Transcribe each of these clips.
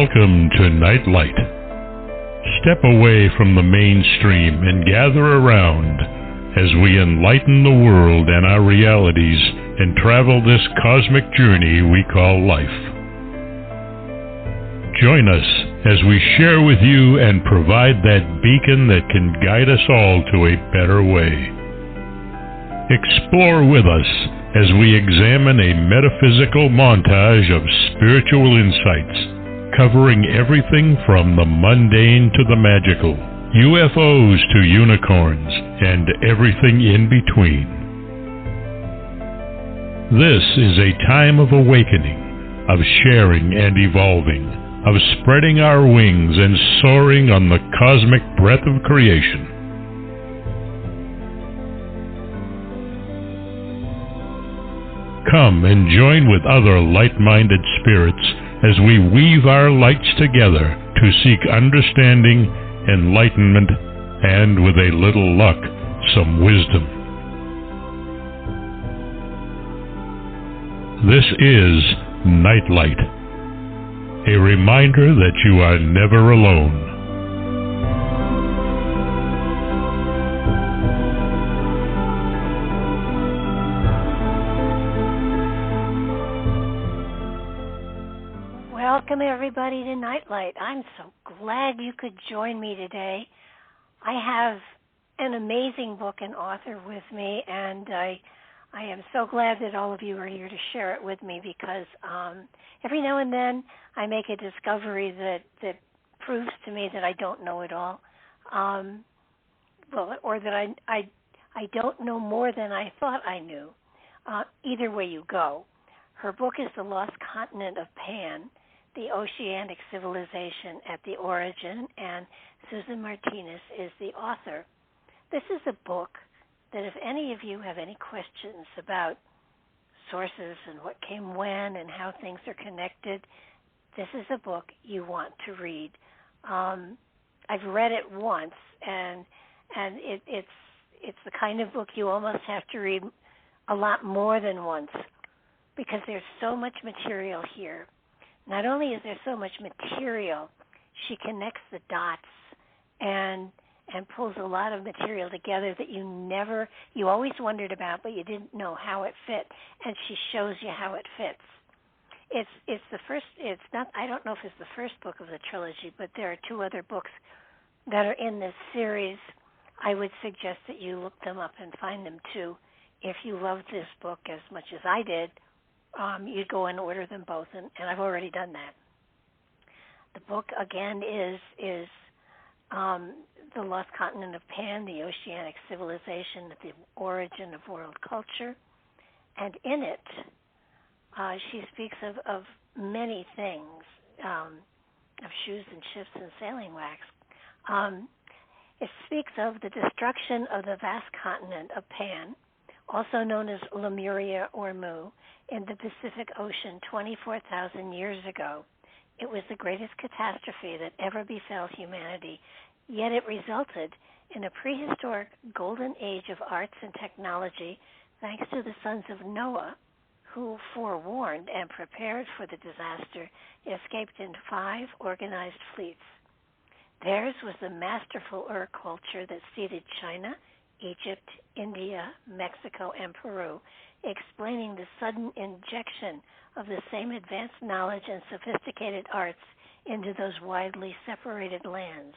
Welcome to Nightlight. Step away from the mainstream and gather around as we enlighten the world and our realities and travel this cosmic journey we call life. Join us as we share with you and provide that beacon that can guide us all to a better way. Explore with us as we examine a metaphysical montage of spiritual insights, covering everything from the mundane to the magical, UFOs to unicorns, and everything in between. This is a time of awakening, of sharing and evolving, of spreading our wings and soaring on the cosmic breath of creation. Come and join with other light-minded spirits as we weave our lights together to seek understanding, enlightenment, and with a little luck, some wisdom. This is Nightlight, a reminder that you are never alone. Welcome, everybody, to Nightlight. I'm so glad you could join me today. I have an amazing book and author with me, and I am so glad that all of you are here to share it with me because every now and then I make a discovery that proves to me that I don't know it all, or that I don't know more than I thought I knew. Either way you go. Her book is The Lost Continent of Pan, the Oceanic Civilization at the Origin, and Susan Martinez is the author. This is a book that if any of you have any questions about sources and what came when and how things are connected, this is a book you want to read. I've read it once, and it's the kind of book you almost have to read a lot more than once because there's so much material here. Not only is there so much material, she connects the dots and pulls a lot of material together that you always wondered about, but you didn't know how it fit, and she shows you how it fits. It's the first. It's not. I don't know if it's the first book of the trilogy, but there are two other books that are in this series. I would suggest that you look them up and find them too. If you loved this book as much as I did, you'd go and order them both, and I've already done that. The book, again, is The Lost Continent of Pan, the Oceanic Civilization at the Origin of World Culture. And in it, she speaks of many things, of shoes and ships and sailing wax. It speaks of the destruction of the vast continent of Pan, also known as Lemuria or Mu, in the Pacific Ocean 24,000 years ago. It was the greatest catastrophe that ever befell humanity, yet it resulted in a prehistoric golden age of arts and technology thanks to the sons of Noah, who, forewarned and prepared for the disaster, escaped in 5 organized fleets. Theirs was the masterful culture that seeded China, Egypt, India, Mexico, and Peru, explaining the sudden injection of the same advanced knowledge and sophisticated arts into those widely separated lands.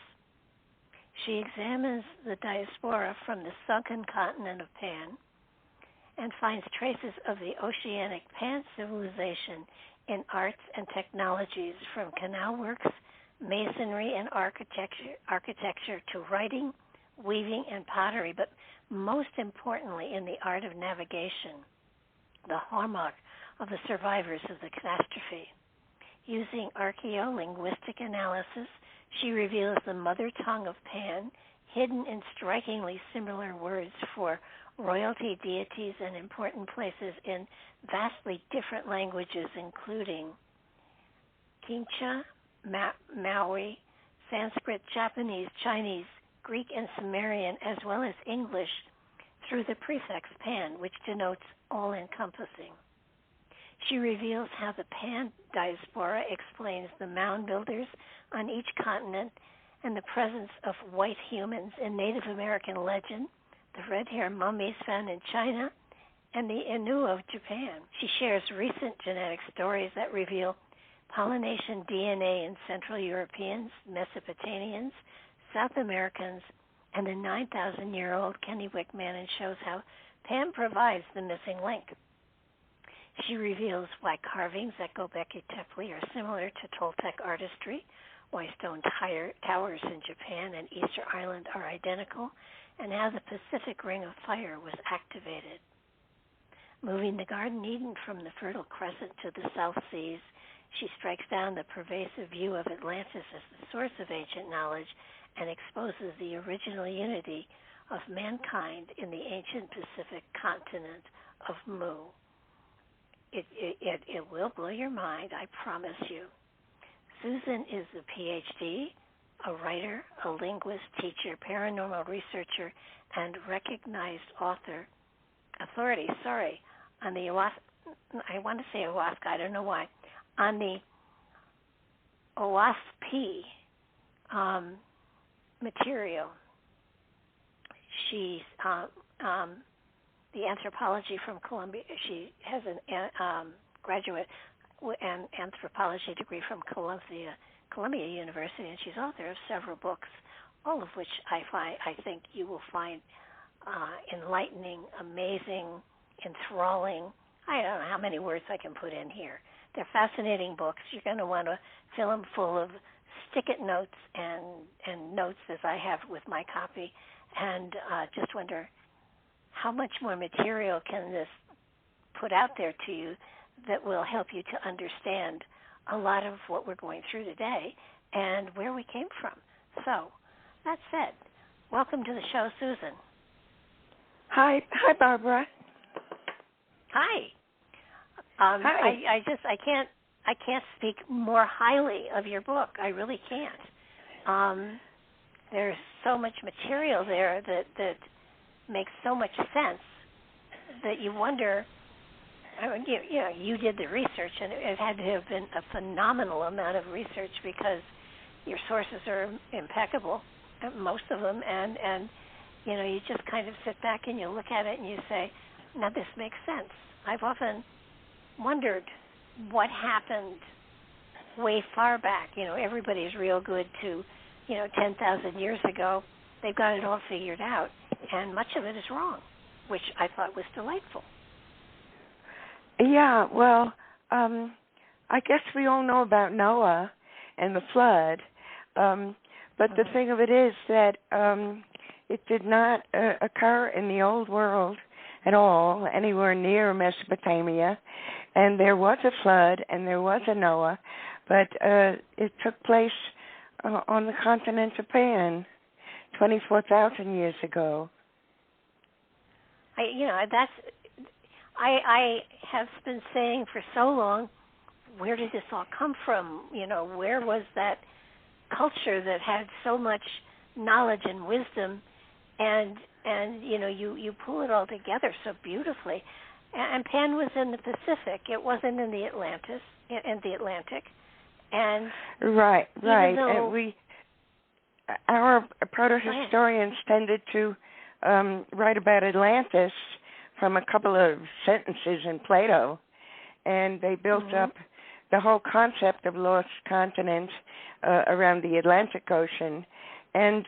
She examines the diaspora from the sunken continent of Pan and finds traces of the Oceanic Pan civilization in arts and technologies from canal works, masonry, and architecture to writing, weaving, and pottery, but most importantly in the art of navigation, the hallmark of the survivors of the catastrophe. Using archaeolinguistic analysis, she reveals the mother tongue of Pan, hidden in strikingly similar words for royalty, deities, and important places in vastly different languages, including Quechua, Maui, Sanskrit, Japanese, Chinese, Greek, and Sumerian, as well as English, through the prefix Pan, which denotes all-encompassing. She reveals how the Pan diaspora explains the mound builders on each continent and the presence of white humans in Native American legend, the red-haired mummies found in China, and the Ainu of Japan. She shares recent genetic stories that reveal Polynesian DNA in Central Europeans, Mesopotamians, South Americans, and the 9,000-year-old Kennewick man, and shows how Pan provides the missing link. She reveals why carvings at Gobekli Tepe are similar to Toltec artistry, why stone towers in Japan and Easter Island are identical, and how the Pacific Ring of Fire was activated. Moving the Garden Eden from the Fertile Crescent to the South Seas, she strikes down the pervasive view of Atlantis as the source of ancient knowledge and exposes the original unity of mankind in the ancient Pacific continent of Mu. It will blow your mind, I promise you. Susan is a PhD, a writer, a linguist, teacher, paranormal researcher, and recognized authority on the I want to say ayahuasca, I don't know why, on the OASP material. She's the anthropology from Columbia. She has a graduate and anthropology degree from Columbia University, and she's author of several books, all of which I think you will find enlightening, amazing, enthralling. I don't know how many words I can put in here. They're fascinating books. You're going to want to fill them full of stick-it notes and notes, as I have with my copy, and just wonder how much more material can this put out there to you that will help you to understand a lot of what we're going through today and where we came from. So, that said, welcome to the show, Susan. Hi, Barbara. Hi. Hi. I can't speak more highly of your book. I really can't. There's so much material there that makes so much sense that you wonder. I mean, you did the research, and it had to have been a phenomenal amount of research because your sources are impeccable, most of them, and you just kind of sit back and you look at it and you say, now this makes sense. I've often wondered what happened way far back. Everybody's real good to, 10,000 years ago. They've got it all figured out, and much of it is wrong, which I thought was delightful. Yeah, well, I guess we all know about Noah and the flood, but the thing of it is that it did not occur in the old world at all, anywhere near Mesopotamia, and there was a flood and there was a Noah, but it took place on the continent of Japan 24,000 years ago. I have been saying for so long, where did this all come from? Where was that culture that had so much knowledge and wisdom, and you pull it all together so beautifully. And Pan was in the Pacific; it wasn't in the Atlantic. And right. Though, our proto-historians tended to write about Atlantis from a couple of sentences in Plato, and they built up the whole concept of lost continents around the Atlantic Ocean. And,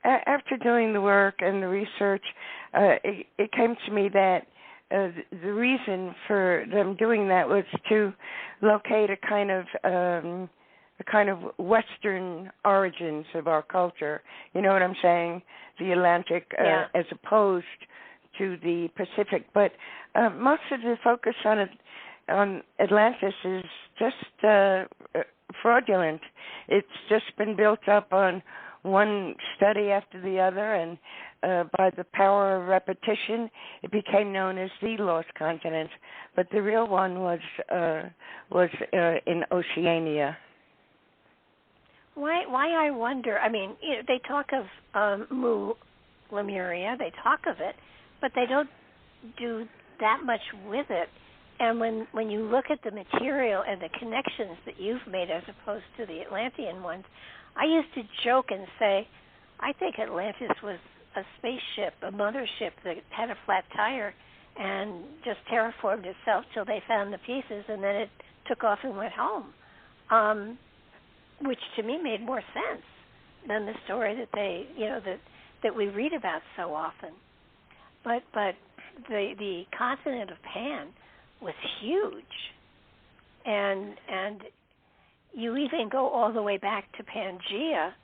after doing the work and the research, it came to me that the reason for them doing that was to locate a kind of Western origins of our culture. You know what I'm saying? The Atlantic as opposed to the Pacific. But most of the focus on Atlantis is just fraudulent. It's just been built up on one study after the other, and by the power of repetition, it became known as the lost continent. But the real one was in Oceania. Why I wonder? I mean, they talk of Lemuria, they talk of it, but they don't do that much with it. And when you look at the material and the connections that you've made as opposed to the Atlantean ones, I used to joke and say, I think Atlantis was a spaceship, a mothership that had a flat tire and just terraformed itself till they found the pieces, and then it took off and went home, which to me made more sense than the story that they, that we read about so often. But the continent of Pan was huge, and you even go all the way back to Pangaea,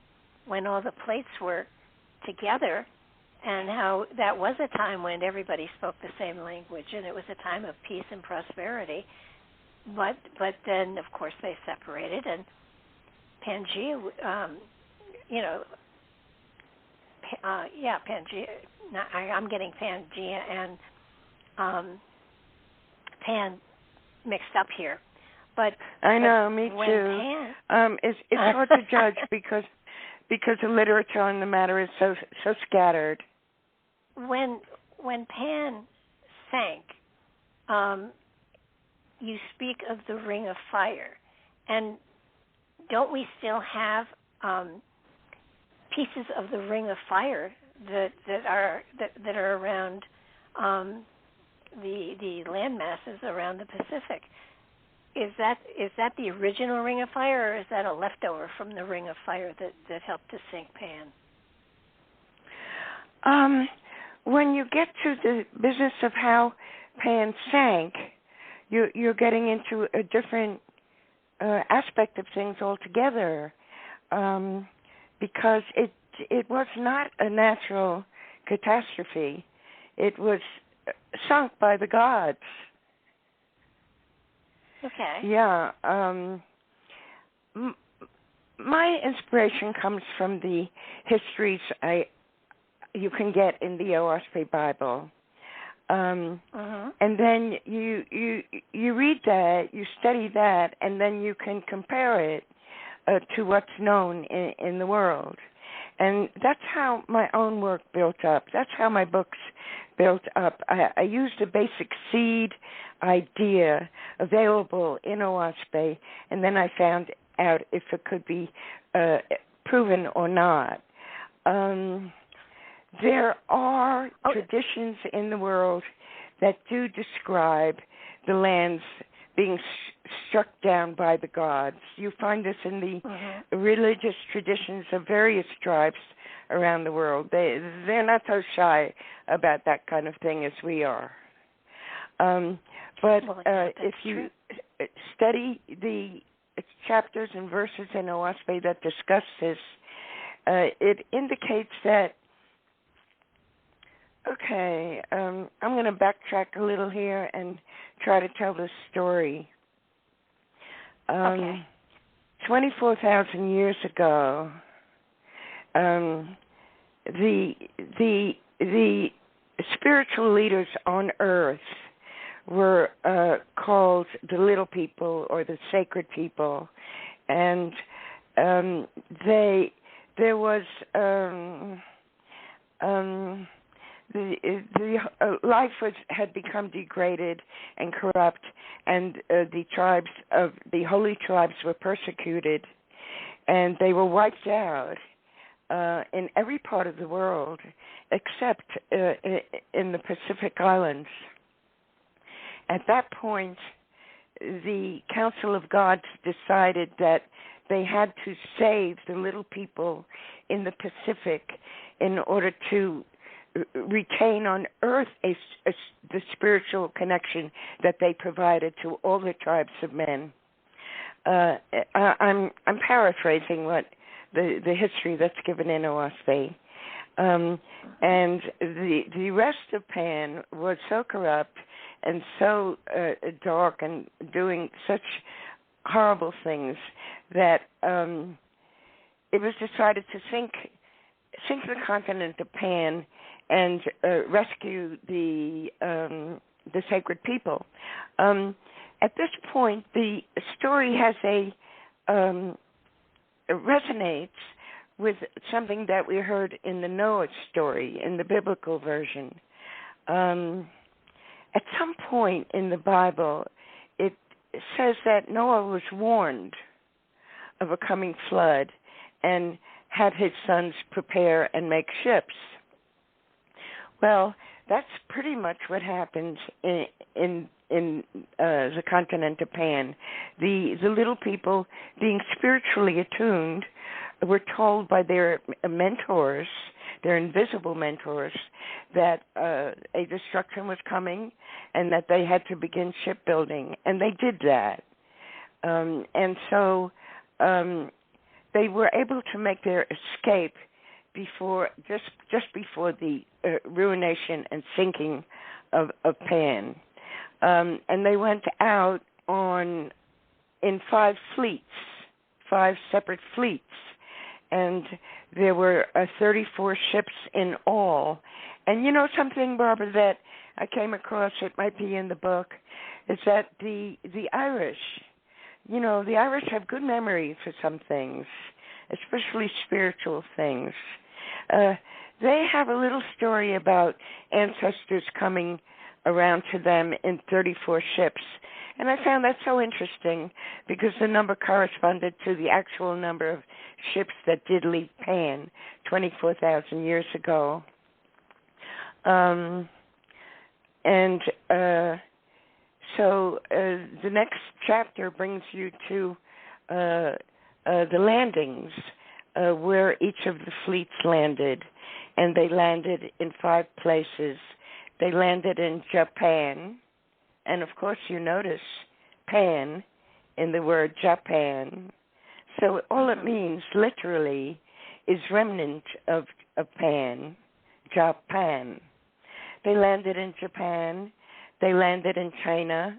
when all the plates were together, and how that was a time when everybody spoke the same language, and it was a time of peace and prosperity. But then, of course, they separated, and Pangaea, Pangaea. I'm getting Pangaea and Pan mixed up here. But I know, me too. It's hard to judge because the literature on the matter is so scattered. When Pan sank, you speak of the Ring of Fire, and don't we still have pieces of the Ring of Fire that are around the land masses around the Pacific? Is that the original Ring of Fire, or is that a leftover from the Ring of Fire that helped to sink Pan? When you get to the business of how Pan sank, you're getting into a different aspect of things altogether, because it was not a natural catastrophe. It was sunk by the gods. Okay. Yeah. My inspiration comes from the histories you can get in the OSP Bible. And then you read that, you study that, and then you can compare it to what's known in the world. And that's how my own work built up. That's how my books built up. I used a basic seed idea available in OSP, and then I found out if it could be proven or not. There are traditions in the world that do describe the lands being struck down by the gods. You find this in the religious traditions of various tribes around the world. They're not so shy about that kind of thing as we are. But if you study the chapters and verses in OSP that discuss this, it indicates that, I'm going to backtrack a little here and try to tell this story. 24,000 years ago, the spiritual leaders on Earth were called the little people or the sacred people, and there was the life had become degraded and corrupt, and the holy tribes were persecuted, and they were wiped out in every part of the world except in the Pacific Islands. At that point, the Council of Gods decided that they had to save the little people in the Pacific in order to retain on Earth the spiritual connection that they provided to all the tribes of men. I'm paraphrasing what the history that's given in OSP. And the rest of Pan was so corrupt and so dark and doing such horrible things that it was decided to sink the continent of Pan and rescue the sacred people. At this point, the story has resonates with something that we heard in the Noah story, in the biblical version. at some point in the Bible, it says that Noah was warned of a coming flood and had his sons prepare and make ships. Well, that's pretty much what happens in the continent of Pan. The little people, being spiritually attuned, were told by their mentors, their invisible mentors, that a destruction was coming and that they had to begin shipbuilding, and they did that. And so they were able to make their escape before, just before the ruination and sinking of Pan. And they went out in 5 fleets, 5 separate fleets. And there were 34 ships in all. And you know something, Barbara, that I came across, it might be in the book, is that the Irish, the Irish have good memory for some things, especially spiritual things. They have a little story about ancestors coming around to them in 34 ships. And I found that so interesting because the number corresponded to the actual number of ships that did leave Pan 24,000 years ago. So the next chapter brings you to the landings where each of the fleets landed. And they landed in 5 places. They landed in Japan. And, of course, you notice Pan in the word Japan. So all it means, literally, is remnant of Pan, Japan. They landed in Japan. They landed in China,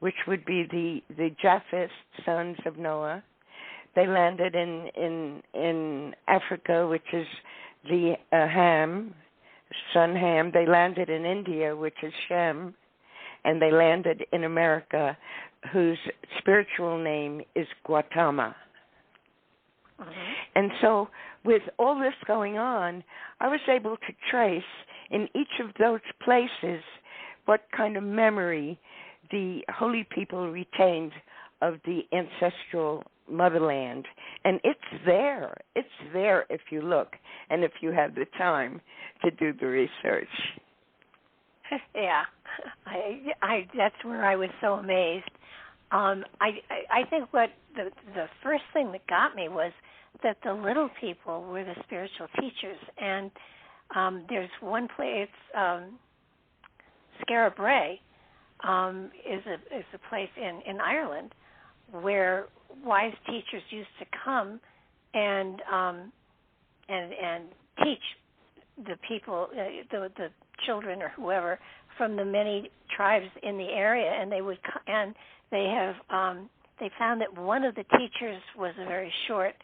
which would be the Japheth sons of Noah. They landed in Africa, which is the Ham, son Ham. They landed in India, which is Shem. And they landed in America, whose spiritual name is Gautama. Mm-hmm. And so with all this going on, I was able to trace in each of those places what kind of memory the holy people retained of the ancestral motherland. And it's there. It's there if you look and if you have the time to do the research. Yeah, I that's where I was so amazed. I think what the first thing that got me was that the little people were the spiritual teachers, and there's one place, Scarab Bray, is a place in Ireland where wise teachers used to come and teach the people, the children or whoever from the many tribes in the area, and they found that one of the teachers was a very short.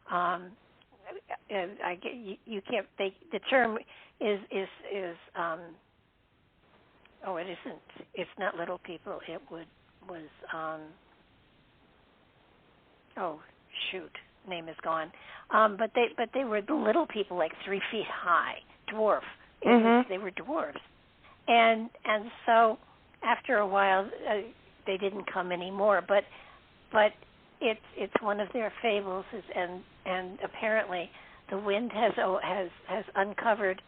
The term is it isn't. It's not little people. It was. Name is gone. But they were the little people, like 3 feet high, dwarf. They were dwarves, and so after a while they didn't come anymore. But it's one of their fables, and apparently the wind has uncovered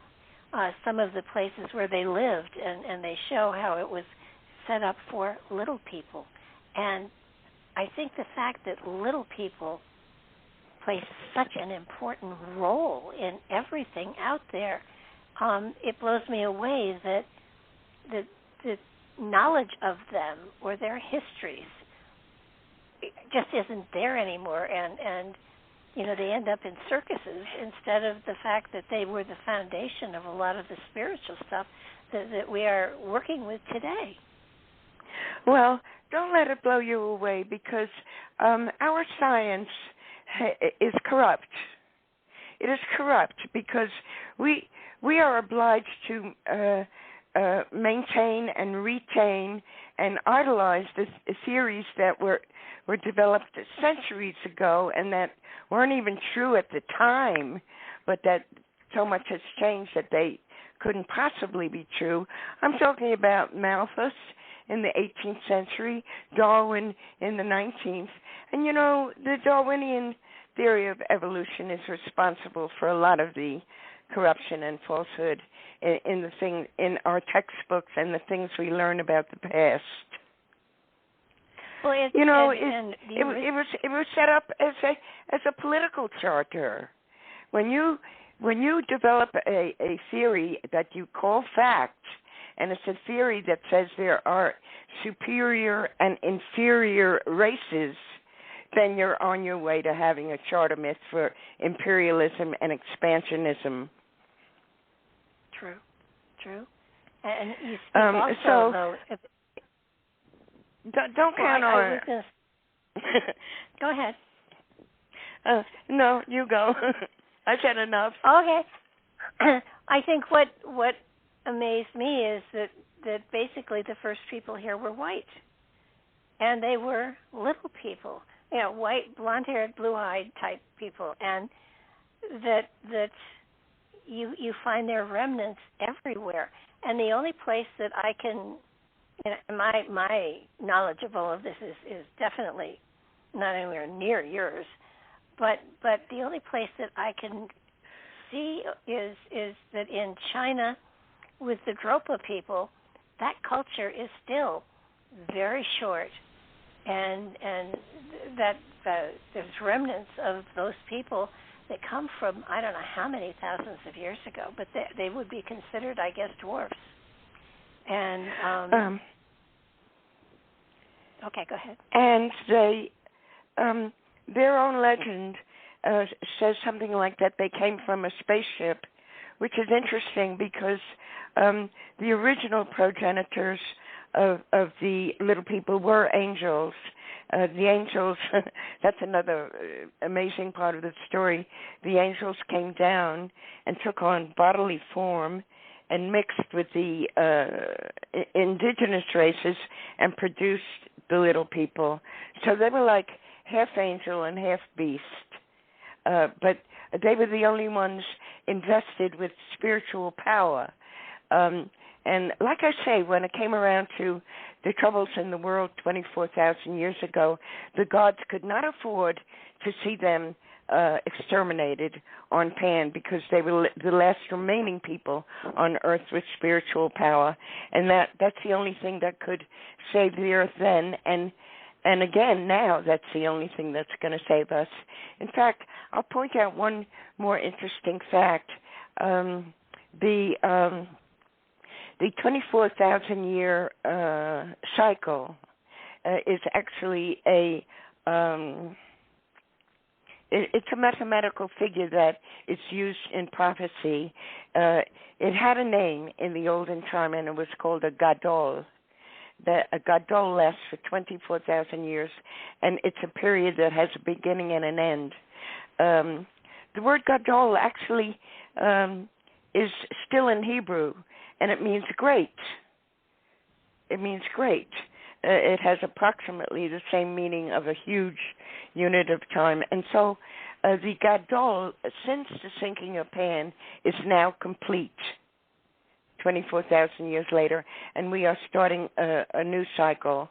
some of the places where they lived, and they show how it was set up for little people. And I think the fact that little people play such an important role in everything out there, it blows me away that the knowledge of them or their histories just isn't there anymore, and they end up in circuses instead of the fact that they were the foundation of a lot of the spiritual stuff that we are working with today. Well, don't let it blow you away, because our science is corrupt. It is corrupt because we are obliged to maintain and retain and idolize the theories that were developed centuries ago and that weren't even true at the time, but that so much has changed that they couldn't possibly be true. I'm talking about Malthus in the 18th century, Darwin in the 19th. And, you know, the Darwinian theory of evolution is responsible for a lot of the corruption and falsehood in our textbooks and the things we learn about the past. Well, it was set up as a political charter. When you develop a theory that you call fact, and it's a theory that says there are superior and inferior races, then you're on your way to having a charter myth for imperialism and expansionism. True. And you speak also, though... Don't count on it. Go ahead. No, you go. I said enough. Okay. I think what amazed me is that basically the first people here were white, and they were little people, you know, white, blonde-haired, blue-eyed type people, and that you find their remnants everywhere. And the only place that I can, you know, my knowledge of all of this is definitely not anywhere near yours, but the only place that I can see is that in China with the Dropa people, that culture is still very short, and that there's remnants of those people that come from I don't know how many thousands of years ago, but they would be considered, I guess, dwarfs. And okay, go ahead. And they, their own legend says something like that they came from a spaceship, which is interesting because the original progenitors of the little people were angels. The angels, that's another amazing part of the story. The angels came down and took on bodily form and mixed with the indigenous races and produced the little people. So they were like half angel and half beast. But they were the only ones invested with spiritual power. And like I say, when it came around to the troubles in the world 24,000 years ago, the gods could not afford to see them exterminated on Pan because they were the last remaining people on Earth with spiritual power. And that's the only thing that could save the Earth then. And again, now that's the only thing that's going to save us. In fact, I'll point out one more interesting fact. The 24,000-year cycle is actually it's a mathematical figure that is used in prophecy. It had a name in the olden time, and it was called a gadol. A gadol lasts for 24,000 years, and it's a period that has a beginning and an end. The word gadol actually is still in Hebrew, and it means great. It means great. It has approximately the same meaning of a huge unit of time. And so the Gadol, since the sinking of Pan, is now complete, 24,000 years later, and we are starting a new cycle.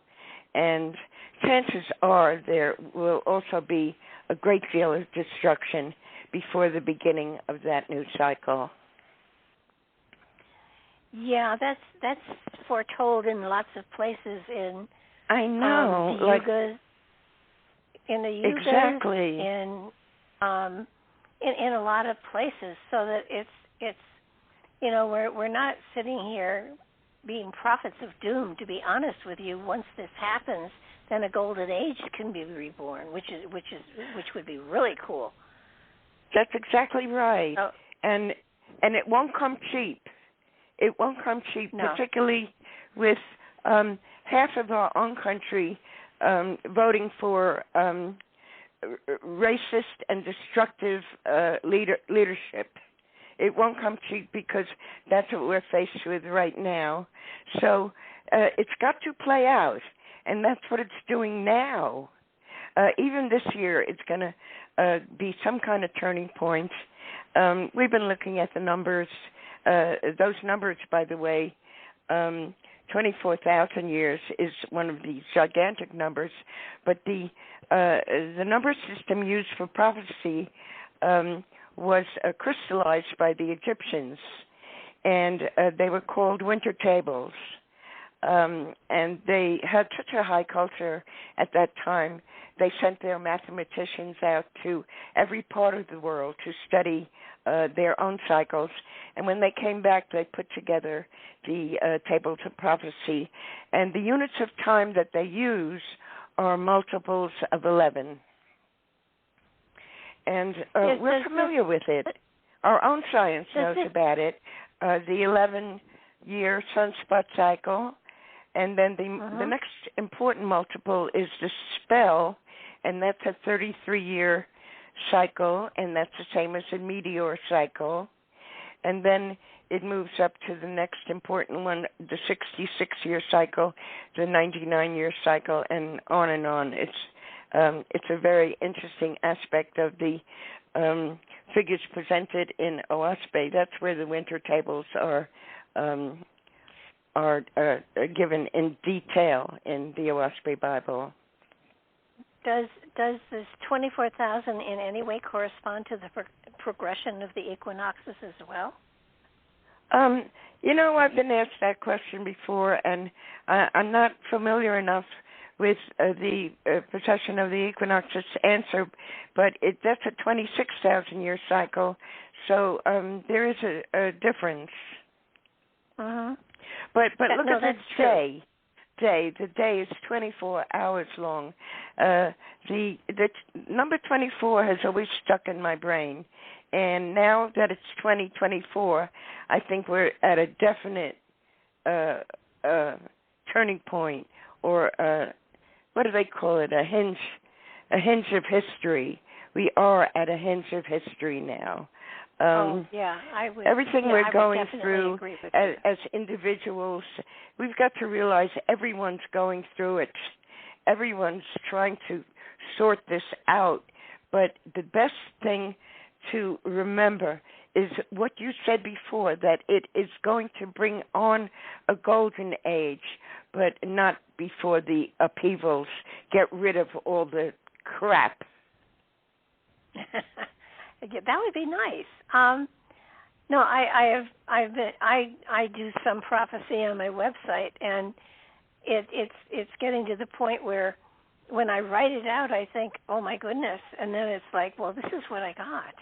And chances are there will also be a great deal of destruction before the beginning of that new cycle. Yeah, that's foretold in lots of places in I know, the yugas, in the yugas, exactly, in a lot of places, so that it's you know we're not sitting here being prophets of doom. To be honest with you, once this happens, then a golden age can be reborn, which would be really cool. That's exactly right, and it won't come cheap. It won't come cheap, no. Particularly with half of our own country voting for racist and destructive leadership. It won't come cheap because that's what we're faced with right now. So it's got to play out, and that's what it's doing now. Even this year, it's going to be some kind of turning point. We've been looking at the numbers. those numbers, by the way, 24,000 years is one of these gigantic numbers, but the number system used for prophecy was crystallized by the Egyptians, and they were called winter tables. And they had such a high culture at that time, they sent their mathematicians out to every part of the world to study their own cycles. And when they came back, they put together the tables of prophecy. And the units of time that they use are multiples of 11. And we're familiar with it. Our own science knows about it. The 11-year sunspot cycle. And then the next important multiple is the spell, and that's a 33-year cycle, and that's the same as a meteor cycle. And then it moves up to the next important one, the 66-year cycle, the 99-year cycle, and on and on. It's a very interesting aspect of the figures presented in OASPE. That's where the winter tables are given in detail in the OASPE Bible. Does this 24,000 in any way correspond to the progression of the equinoxes as well? I've been asked that question before, and I'm not familiar enough with the precession of the equinoxes to answer, but that's a 26,000-year cycle, so there is a difference. But look at the day. The day is 24 hours long. The number 24 has always stuck in my brain, and now that it's 2024, I think we're at a definite turning point, or what do they call it? A hinge of history. We are at a hinge of history now. I would. Everything we're going through as individuals, we've got to realize everyone's going through it. Everyone's trying to sort this out. But the best thing to remember is what you said before, that it is going to bring on a golden age, but not before the upheavals get rid of all the crap. That would be nice. No, I do some prophecy on my website, and it's getting to the point where when I write it out, I think, oh my goodness, and then it's like, well, this is what I got,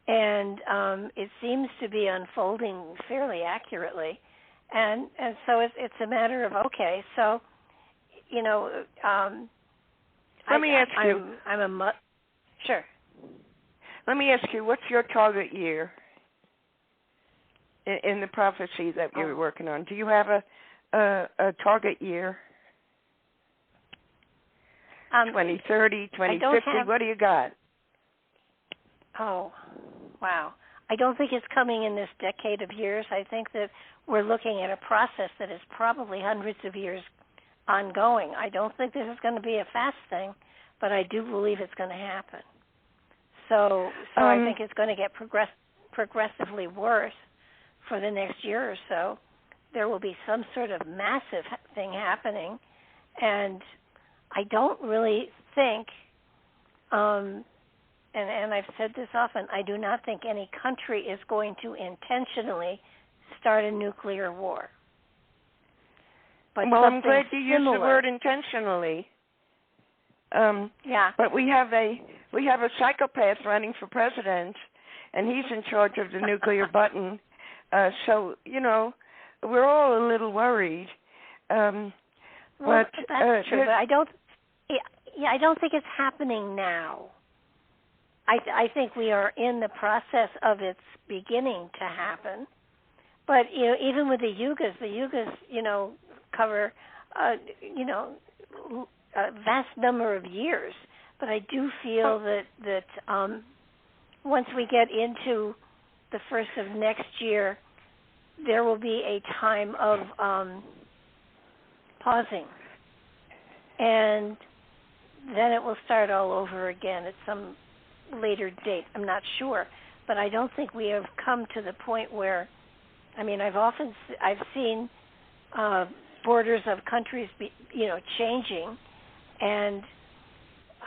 and it seems to be unfolding fairly accurately, and so it's a matter of okay, so let me ask you. Sure. Let me ask you, what's your target year in the prophecy that you're working on? Do you have a target year? 2030, 2050, what do you got? Oh, wow. I don't think it's coming in this decade of years. I think that we're looking at a process that is probably hundreds of years ongoing. I don't think this is going to be a fast thing, but I do believe it's going to happen. So I think it's going to get progressively worse for the next year or so. There will be some sort of massive thing happening, and I don't really think, and I've said this often, I do not think any country is going to intentionally start a nuclear war. But I'm glad you used the word intentionally. But we have a psychopath running for president, and he's in charge of the nuclear button. So we're all a little worried. Well, that's true, but I don't. I don't think it's happening now. I think we are in the process of its beginning to happen. But even with the yugas, cover a vast number of years. But I do feel that once we get into the first of next year, there will be a time of pausing, and then it will start all over again at some later date. I'm not sure, but I don't think we have come to the point where I mean, I've seen borders of countries changing, and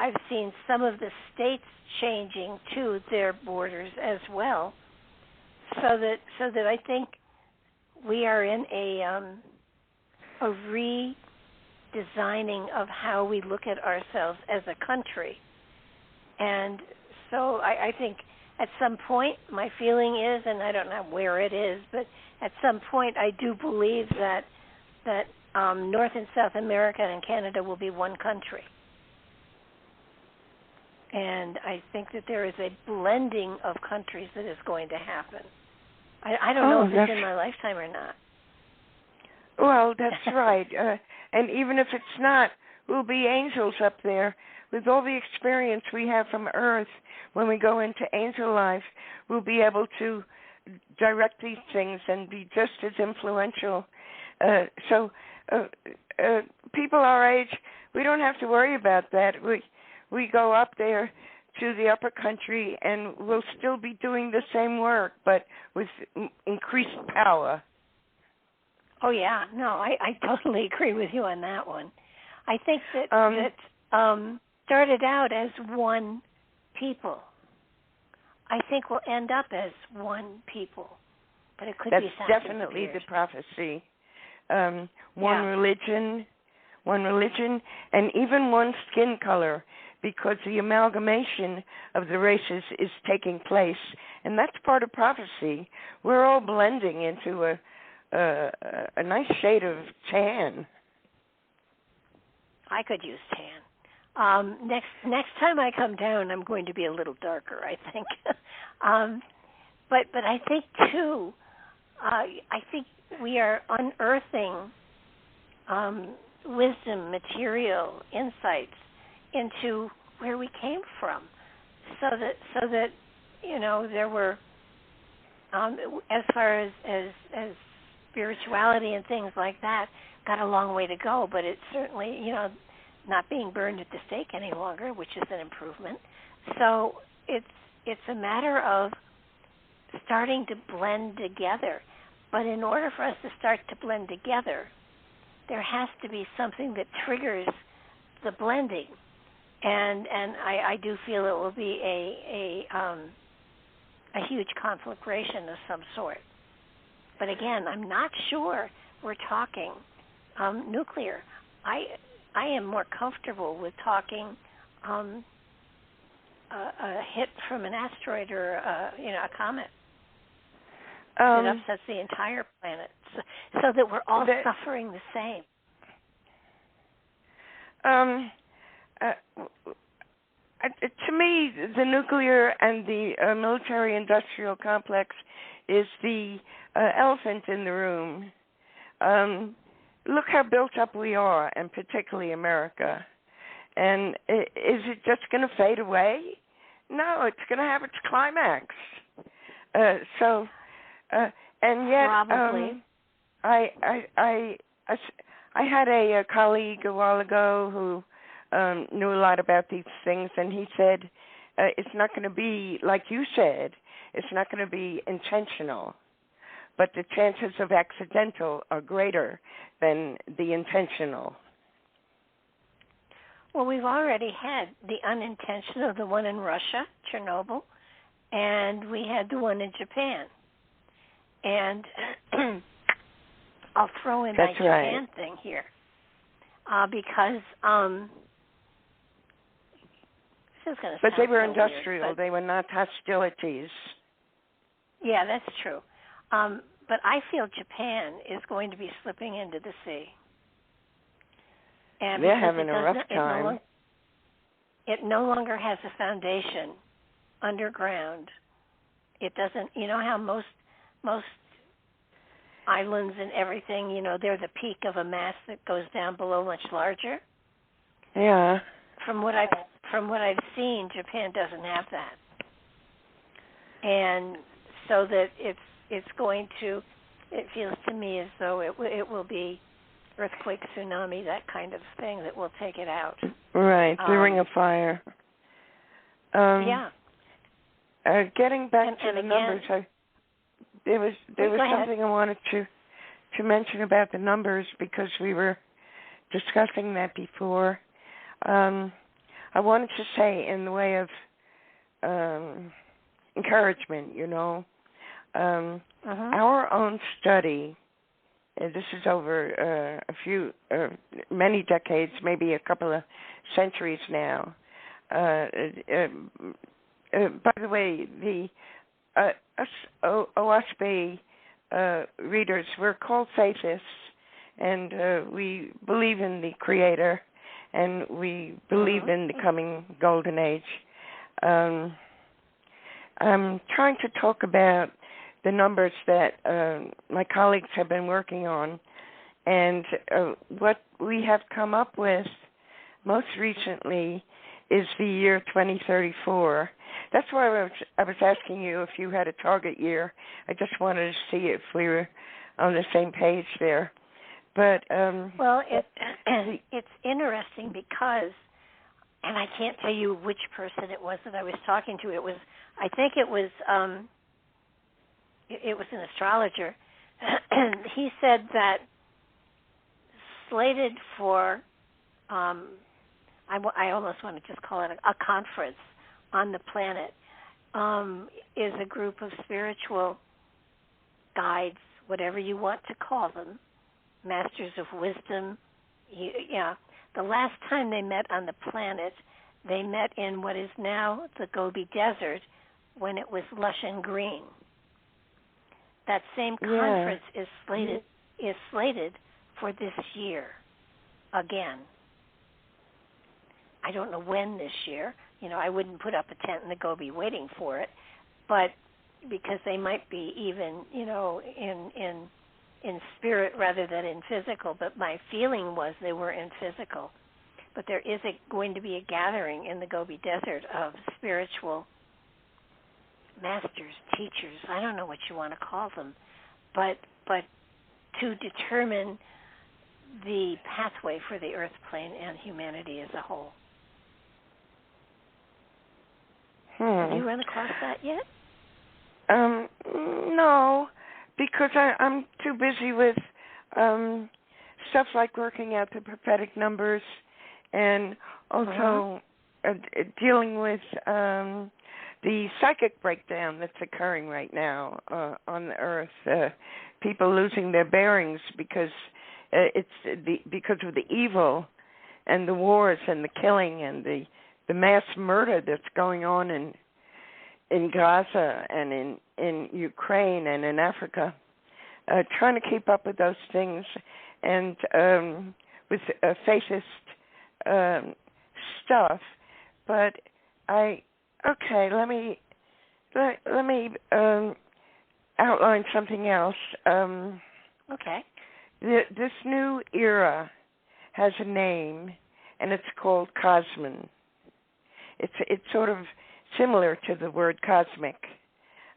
I've seen some of the states changing to their borders as well. So that I think we are in a redesigning of how we look at ourselves as a country. And so I think at some point, my feeling is, and I don't know where it is, but at some point I do believe that North and South America and Canada will be one country. And I think that there is a blending of countries that is going to happen. I don't know if it's in my lifetime or not. Well, that's right. And even if it's not, we'll be angels up there. With all the experience we have from Earth, when we go into angel life, we'll be able to direct these things and be just as influential. So people our age, we don't have to worry about that. We go up there to the upper country, and we'll still be doing the same work, but with increased power. Oh, yeah. No, I totally agree with you on that one. I think that started out as one people. I think we'll end up as one people, but it could be something. That's definitely the prophecy. One religion, and even one skin color, because the amalgamation of the races is taking place, and that's part of prophecy. We're all blending into a nice shade of tan. I could use tan. Next time I come down, I'm going to be a little darker, I think. But I think too, I think we are unearthing wisdom, material, insights into where we came from, so that there were as far as spirituality and things like that, got a long way to go, but it's certainly not being burned at the stake any longer, which is an improvement. So it's a matter of starting to blend together. But in order for us to start to blend together, there has to be something that triggers the blending. And I do feel it will be a huge conflagration of some sort. But again, I'm not sure we're talking nuclear. I am more comfortable with talking a hit from an asteroid or a comet that upsets the entire planet, so that we're all suffering the same. To me, the nuclear and the military-industrial complex is the elephant in the room. Look how built up we are, and particularly America. And is it just going to fade away? No, it's going to have its climax. And yet, probably. I had a colleague a while ago who knew a lot about these things, and he said it's not going to be like you said. It's not going to be intentional, but the chances of accidental are greater than the intentional. Well, we've already had the unintentional, the one in Russia, Chernobyl, and we had the one in Japan. And I'll throw in my Japan thing here because this is going to sound But they were so industrial. weird, they were not hostilities. Yeah, that's true. But I feel Japan is going to be slipping into the sea. And they're having a rough time. It no longer has a foundation underground. It doesn't. You know how most islands and everything, they're the peak of a mass that goes down below much larger. Yeah. From what I've seen, Japan doesn't have that, and so that it's going to. It feels to me as though it will be earthquake, tsunami, that kind of thing that will take it out. Right, the ring of fire. Yeah. Getting back to the numbers, there was something I wanted to mention about the numbers because we were discussing that before. I wanted to say in the way of encouragement, our own study. This is over many decades, maybe a couple of centuries now. By the way, the OSB readers, we're called faithists, and we believe in the Creator, and we believe in the coming Golden Age. I'm trying to talk about the numbers that my colleagues have been working on, and what we have come up with most recently is the year 2034. That's why I was asking you if you had a target year. I just wanted to see if we were on the same page there. But well, it's interesting because, and I can't tell you which person it was that I was talking to. I think it was an astrologer. He said that slated for, I almost want to just call it a conference on the planet, is a group of spiritual guides, whatever you want to call them, masters of wisdom. The last time they met on the planet, they met in what is now the Gobi Desert when it was lush and green. That same conference is slated for this year again. I don't know when this year. I wouldn't put up a tent in the Gobi waiting for it, but because they might be even, in spirit rather than in physical. But my feeling was they were in physical. But there is going to be a gathering in the Gobi Desert of spiritual masters, teachers. I don't know what you want to call them, but to determine the pathway for the Earth plane and humanity as a whole. Have you run across that yet? No, because I'm too busy with stuff like working out the prophetic numbers and also dealing with the psychic breakdown that's occurring right now on the Earth. People losing their bearings because because of the evil and the wars and the killing and the mass murder that's going on in Gaza and in Ukraine and in Africa. Trying to keep up with those things and with faithist stuff. But let me outline something else. Okay. This new era has a name, and it's called Cosmon. It's sort of similar to the word cosmic,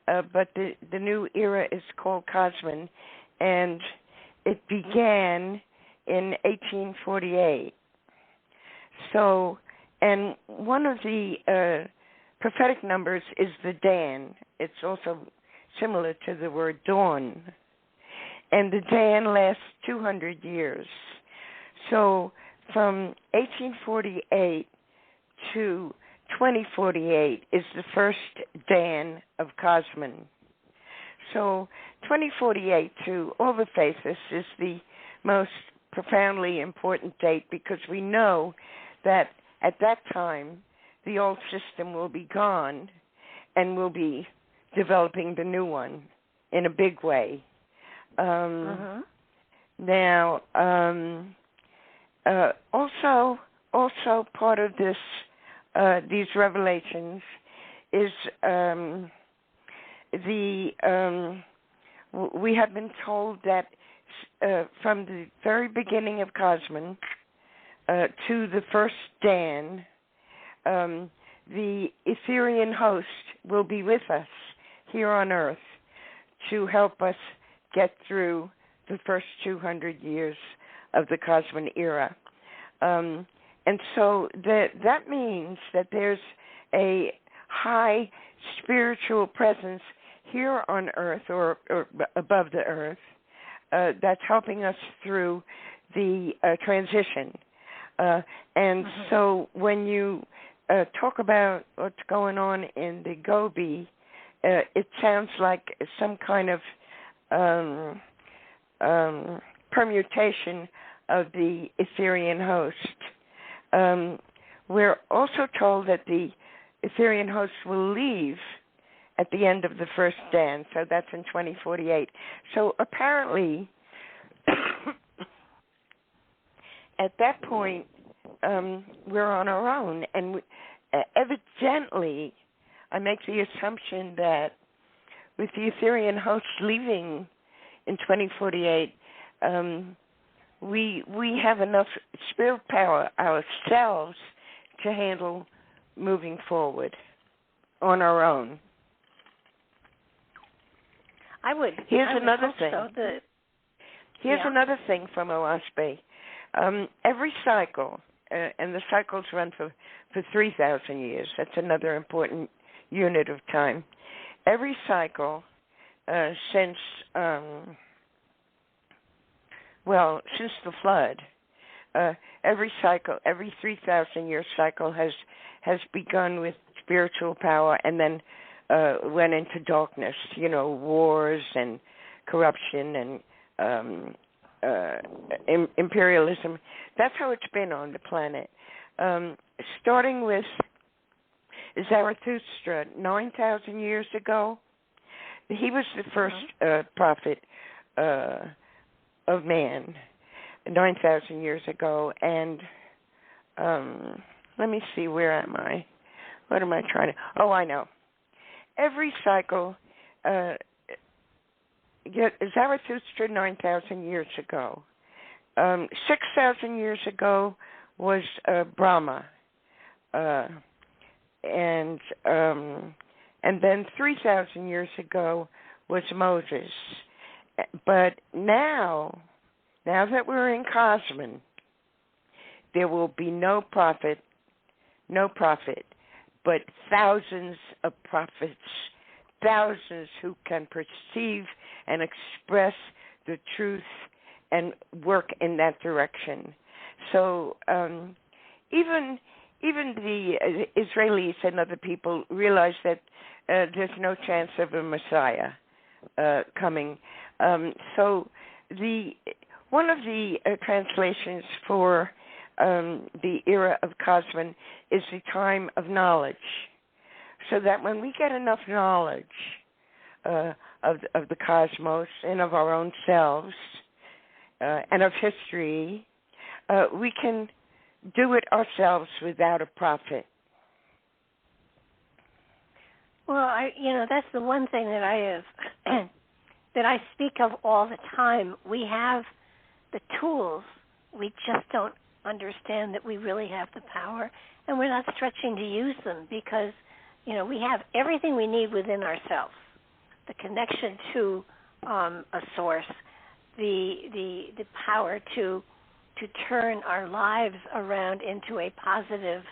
but the new era is called Cosmon, and it began in 1848. So, and one of the prophetic numbers is the Dan. It's also similar to the word dawn. And the Dan lasts 200 years. So from 1848 to 2048 is the first Dan of Cosmon. So 2048 to all the faithists is the most profoundly important date because we know that at that time the old system will be gone and we'll be developing the new one in a big way. Now, also part of this, these revelations is we have been told that from the very beginning of Cosmon to the first Dan, the Etherian host will be with us here on Earth to help us get through the first 200 years of the Cosmon era. And so that means that there's a high spiritual presence here on Earth or above the Earth that's helping us through the transition. And so when you talk about what's going on in the Gobi, it sounds like some kind of permutation of the Etherian host. We're also told that the Etherian host will leave at the end of the first dance, so that's in 2048. So apparently, at that point, we're on our own, and evidently, I make the assumption that with the Etherian host leaving in 2048, we have enough spirit power ourselves to handle moving forward on our own. Here's another thing. Here's another thing from Oaspe. Every cycle, and the cycles run for 3,000 years. That's another important unit of time. Every cycle since the flood, every 3,000-year cycle has begun with spiritual power and then went into darkness. Wars and corruption and imperialism. That's how it's been on the planet. Starting with Zarathustra 9,000 years ago. He was the first prophet of man 9,000 years ago. And let me see, where am I? What am I trying to... Oh, I know. Every cycle... Zarathustra 9,000 years ago. 6,000 years ago was Brahma, and then 3,000 years ago was Moses. But now that we're in Cosmon, there will be no prophet, but thousands of prophets. Thousands who can perceive and express the truth and work in that direction. So even the Israelis and other people realize that there's no chance of a Messiah coming. So one of the translations for the era of Cosmon is the time of knowledge. So that when we get enough knowledge of the cosmos and of our own selves and of history, we can do it ourselves without a prophet. Well, that's the one thing that I have that I speak of all the time. We have the tools. We just don't understand that we really have the power, and we're not stretching to use them because we have everything we need within ourselves, the connection to a source, the power to turn our lives around into a positive,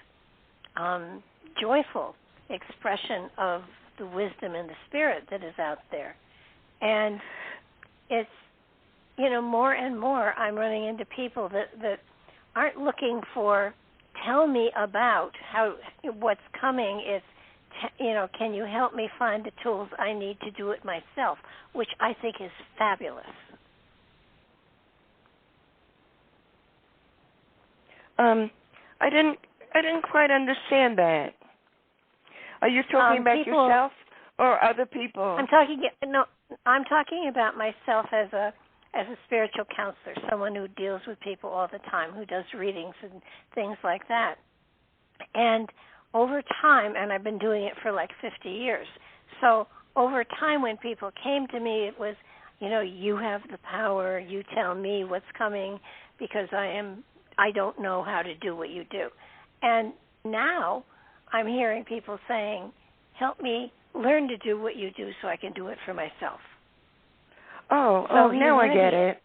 joyful expression of the wisdom and the spirit that is out there. And it's, more and more I'm running into people that aren't looking for, tell me about what's coming. It's, can you help me find the tools I need to do it myself, which I think is fabulous. I didn't quite understand that. Are you talking about yourself or other people? I'm talking about myself as a spiritual counselor, someone who deals with people all the time, who does readings and things like that. And over time, and I've been doing it for like 50 years, so over time when people came to me, it was, you have the power, you tell me what's coming because I don't know how to do what you do. And now I'm hearing people saying, help me learn to do what you do so I can do it for myself. Oh, now I get it.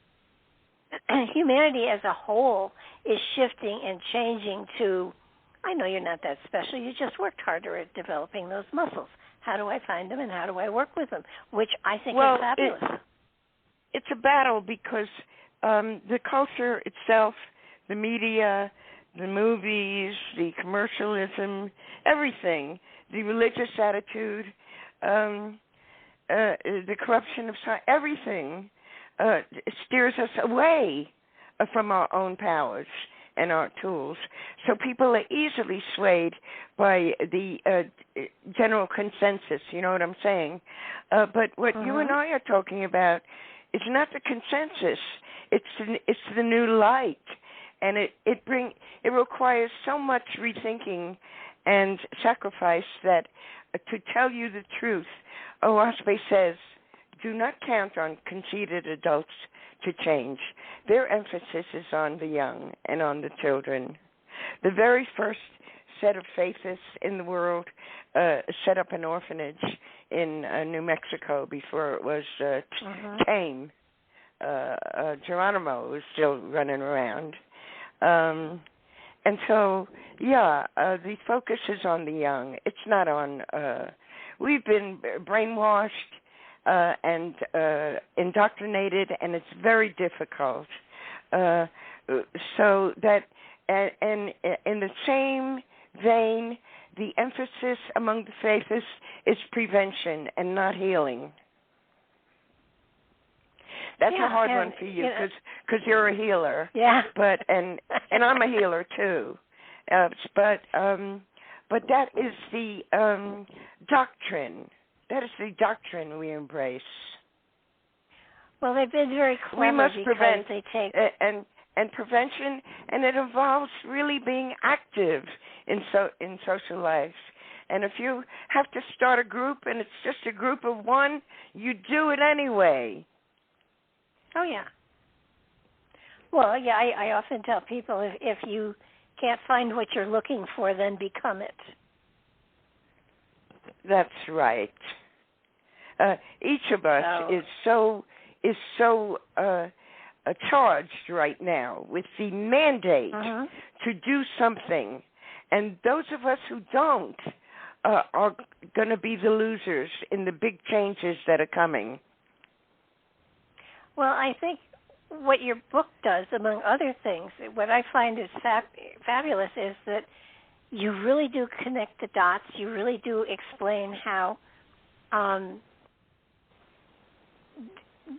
Humanity as a whole is shifting and changing to, I know you're not that special, you just worked harder at developing those muscles. how do I find them and how do I work with them, which I think well, is fabulous. It's a battle because the culture itself, the media, the movies, the commercialism, everything, the religious attitude, the corruption of science, everything steers us away from our own powers and our tools. So people are easily swayed by the general consensus, you know what I'm saying? But what you and I are talking about is not the consensus. It's the new light. And it requires so much rethinking and sacrifice that to tell you the truth, Osprey says, do not count on conceited adults to change. Their emphasis is on the young and on the children. The very first set of faithists in the world set up an orphanage in New Mexico before it was tame. Geronimo was still running around. And so, the focus is on the young. It's not on, we've been brainwashed and indoctrinated, and it's very difficult. So that, and in the same vein, the emphasis among the faithists is prevention and not healing. That's a hard one for you because you're a healer. Yeah. But and I'm a healer too. But that is the doctrine. That is the doctrine we embrace. Well, they've been very clever. We must prevent they take and prevention, and it involves really being active in social life. And if you have to start a group and it's just a group of one, you do it anyway. Oh, yeah. Well, yeah, I often tell people if you can't find what you're looking for, then become it. That's right. Each of us is so charged right now with the mandate to do something. And those of us who don't are going to be the losers in the big changes that are coming. Well, I think what your book does, among other things, what I find is fabulous is that you really do connect the dots. You really do explain how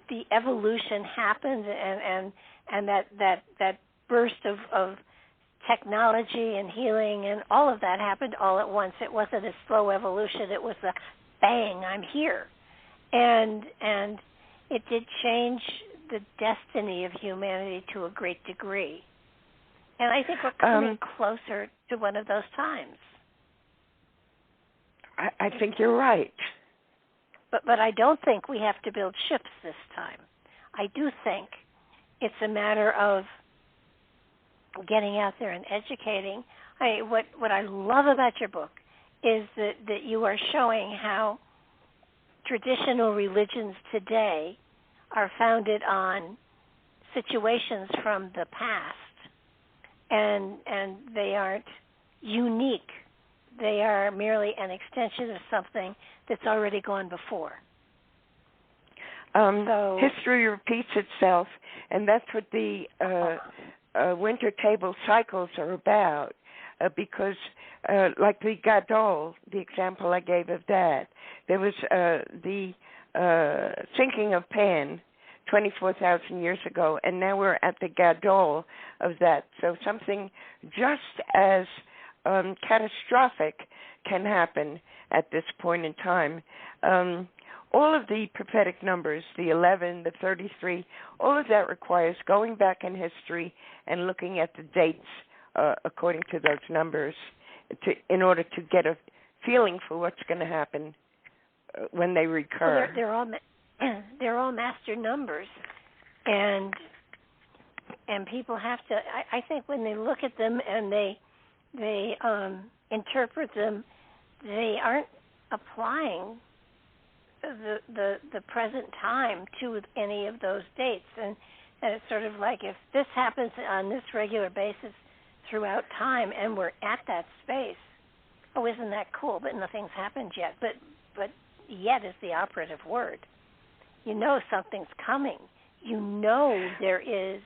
the evolution happened and that burst of technology and healing and all of that happened all at once. It wasn't a slow evolution. It was a bang, I'm here. And it did change the destiny of humanity to a great degree. And I think we're coming closer to one of those times. I think you're right. But I don't think we have to build ships this time. I do think it's a matter of getting out there and educating. What I love about your book is that you are showing how traditional religions today are founded on situations from the past, and they aren't unique. They are merely an extension of something that's already gone before. History repeats itself, and that's what the winter table cycles are about, because like the Gadol, the example I gave of that, there was the sinking of Pan 24,000 years ago, and now we're at the Gadol of that. So something just as catastrophic can happen at this point in time. All of the prophetic numbers, the 11, the 33, all of that requires going back in history and looking at the dates according to those numbers in order to get a feeling for what's going to happen when they recur. Well, they're all master numbers, and people have to. I think when they look at them and they interpret them, they aren't applying the present time to any of those dates, and it's sort of like if this happens on this regular basis throughout time, and we're at that space. Oh, isn't that cool? But nothing's happened yet. But yet is the operative word. You know something's coming. You know there is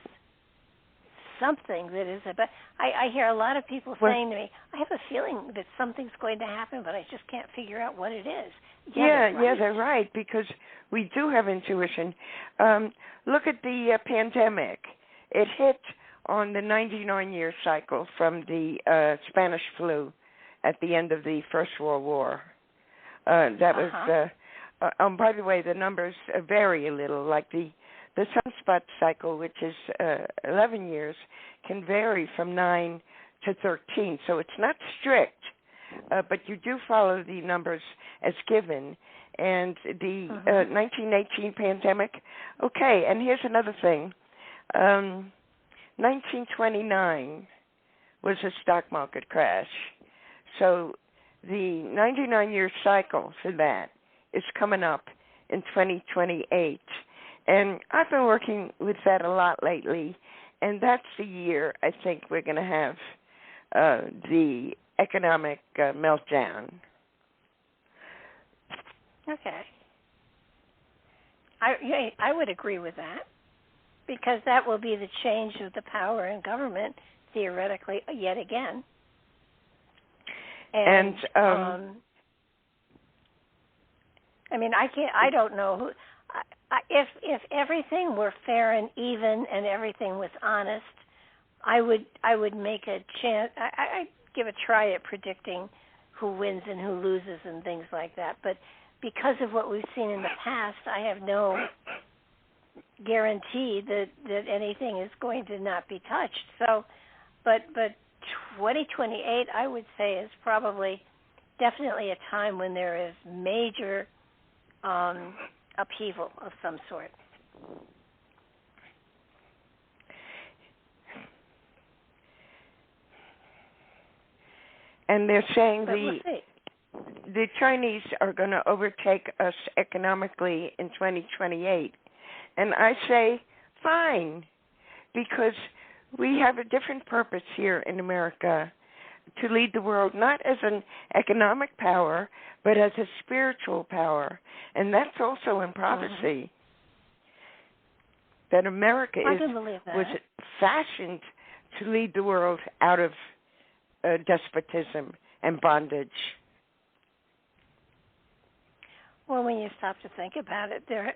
something that is about. I hear a lot of people saying to me, I have a feeling that something's going to happen, but I just can't figure out what it is. They're right, because we do have intuition. Look at the pandemic. It hit on the 99-year cycle from the Spanish flu at the end of the First World War. That was, by the way, the numbers vary a little. Like the sunspot cycle, which is 11 years, can vary from 9 to 13. So it's not strict, but you do follow the numbers as given. And the 1918 pandemic, okay, and here's another thing. 1929 was a stock market crash. So the 99-year cycle for that is coming up in 2028. And I've been working with that a lot lately, and that's the year I think we're going to have the economic meltdown. Okay. I would agree with that, because that will be the change of the power in government, theoretically, yet again. And I mean, I don't know who. If everything were fair and even and everything was honest, I would make a chance. I'd give a try at predicting who wins and who loses and things like that. But because of what we've seen in the past, I have no guarantee that anything is going to not be touched. So, but 2028, I would say, is probably definitely a time when there is major upheaval of some sort. And they're saying we'll the Chinese are going to overtake us economically in 2028. And I say, fine, because we have a different purpose here in America to lead the world, not as an economic power, but as a spiritual power. And that's also in prophecy. That America was fashioned to lead the world out of despotism and bondage. Well, when you stop to think about it, there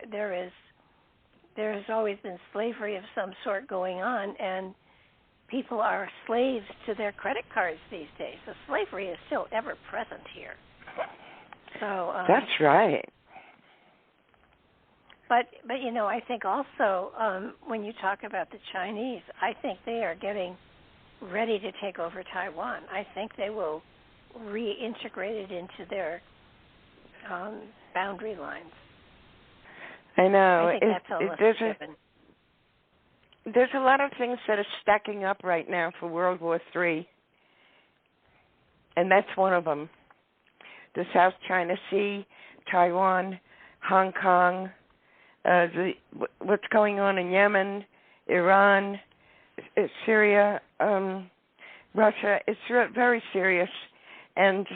has always been slavery of some sort going on, and people are slaves to their credit cards these days. So slavery is still ever present here. So that's right. But you know, I think also when you talk about the Chinese, I think they are getting ready to take over Taiwan. I think they will reintegrate it into their boundary lines. I know. I think that's given. There's a lot of things that are stacking up right now for World War III, and that's one of them. The South China Sea, Taiwan, Hong Kong, what's going on in Yemen, Iran, Syria, Russia. It's very serious, and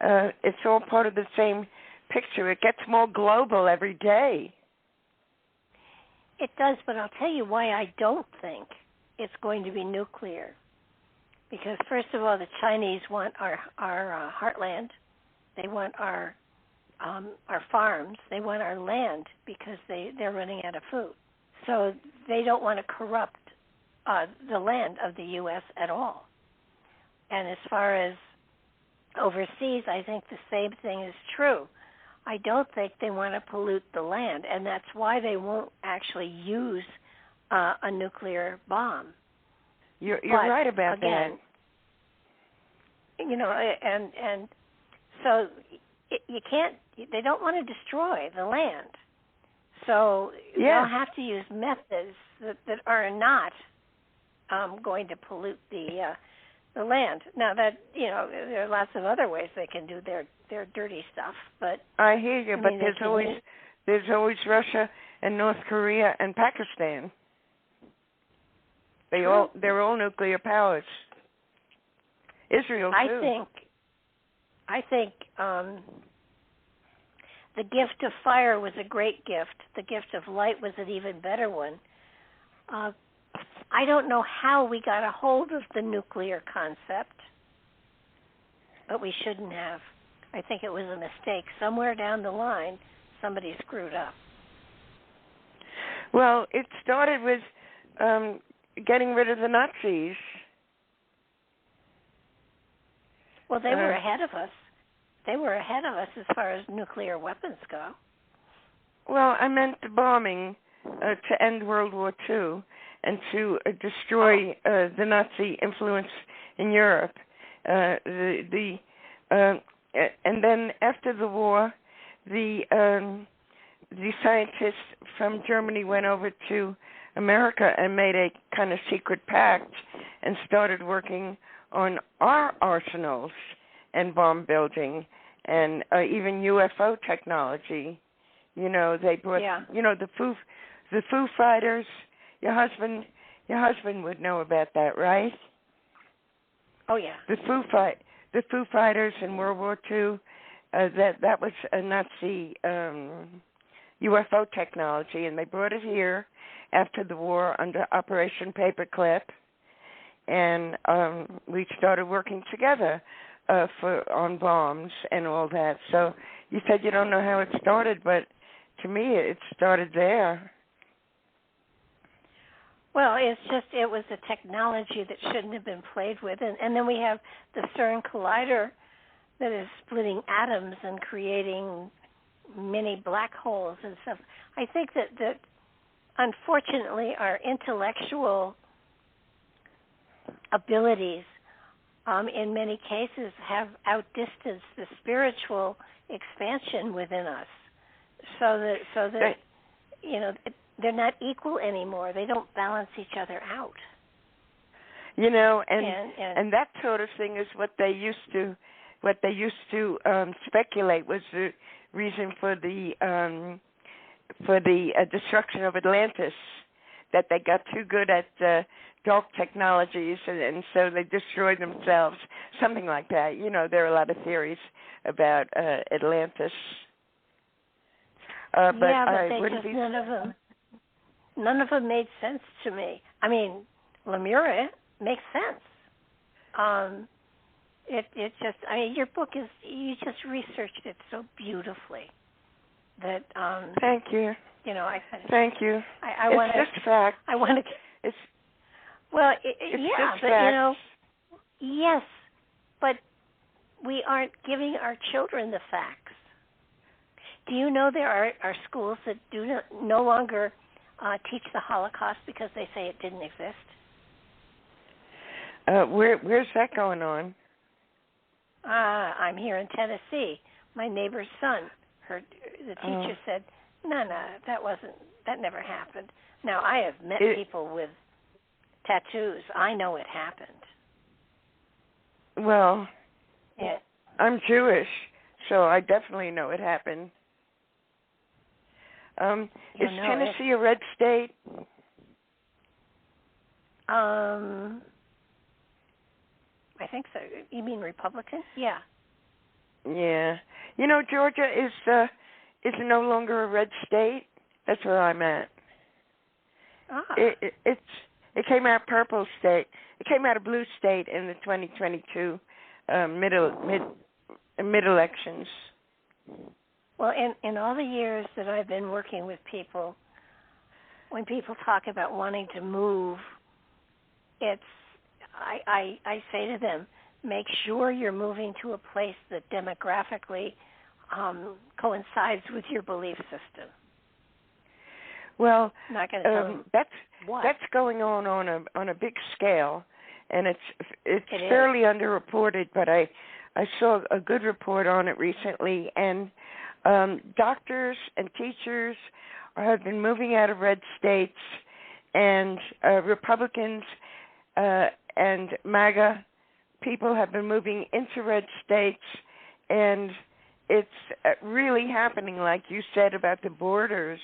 it's all part of the same picture. It gets more global every day. It does, but I'll tell you why I don't think it's going to be nuclear. Because first of all, the Chinese want our heartland. They want our farms. They want our land because they're running out of food. So they don't want to corrupt the land of the U.S. at all. And as far as overseas, I think the same thing is true. I don't think they want to pollute the land, and that's why they won't actually use a nuclear bomb. You're right about again, that. You know, and so you can't. They don't want to destroy the land, so they'll have to use methods that are not going to pollute the land. Now that there are lots of other ways they can do their dirty stuff, but I hear you. But there's always Russia and North Korea and Pakistan. They're all nuclear powers. Israel too. I think the gift of fire was a great gift. The gift of light was an even better one. I don't know how we got a hold of the nuclear concept, but we shouldn't have. I think it was a mistake. Somewhere down the line, somebody screwed up. Well, it started with getting rid of the Nazis. Well, they were ahead of us. They were ahead of us as far as nuclear weapons go. Well, I meant the bombing to end World War II and to destroy the Nazi influence in Europe. And then after the war, the scientists from Germany went over to America and made a kind of secret pact and started working on our arsenals and bomb building and even UFO technology. You know, they brought, you know, the Foo Fighters. Your husband would know about that, right? Oh yeah. The Foo Fighters in World War II. That was a Nazi UFO technology, and they brought it here after the war under Operation Paperclip, and we started working together on bombs and all that. So you said you don't know how it started, but to me it started there. Well, it was a technology that shouldn't have been played with, and then we have the CERN collider that is splitting atoms and creating mini black holes and stuff. I think that unfortunately our intellectual abilities in many cases have outdistanced the spiritual expansion within us, so that you know, they're not equal anymore. They don't balance each other out. You know, and that sort of thing is what they used to speculate was the reason for the destruction of Atlantis, that they got too good at dark technologies, and so they destroyed themselves, something like that. You know, there are a lot of theories about Atlantis. But none of them made sense to me. I mean, Lemuria makes sense. It just, I mean, your book is, you just researched it so beautifully that. Thank you. You know, Thank you. It's just fact. I want to. It's. Well, it's yeah, just but facts. you know, yes, but we aren't giving our children the facts. Do you know there are schools that no longer teach the Holocaust because they say it didn't exist? Where's that going on? I'm here in Tennessee. My neighbor's son, the teacher said, no, that never happened. Now, I have met people with tattoos. I know it happened. Well, yeah. I'm Jewish, so I definitely know it happened. Is Tennessee a red state? I think so. You mean Republican? Yeah. Yeah. You know, Georgia is no longer a red state. That's where I'm at. It came out purple state. It came out a blue state in the 2022 mid elections. Well, in all the years that I've been working with people, when people talk about wanting to move, I say to them, make sure you're moving to a place that demographically coincides with your belief system. Well, not going to tell them that's going on a big scale, and it's fairly underreported. But I saw a good report on it recently, and doctors and teachers have been moving out of red states, and Republicans and MAGA people have been moving into red states, and it's really happening, like you said, about the borders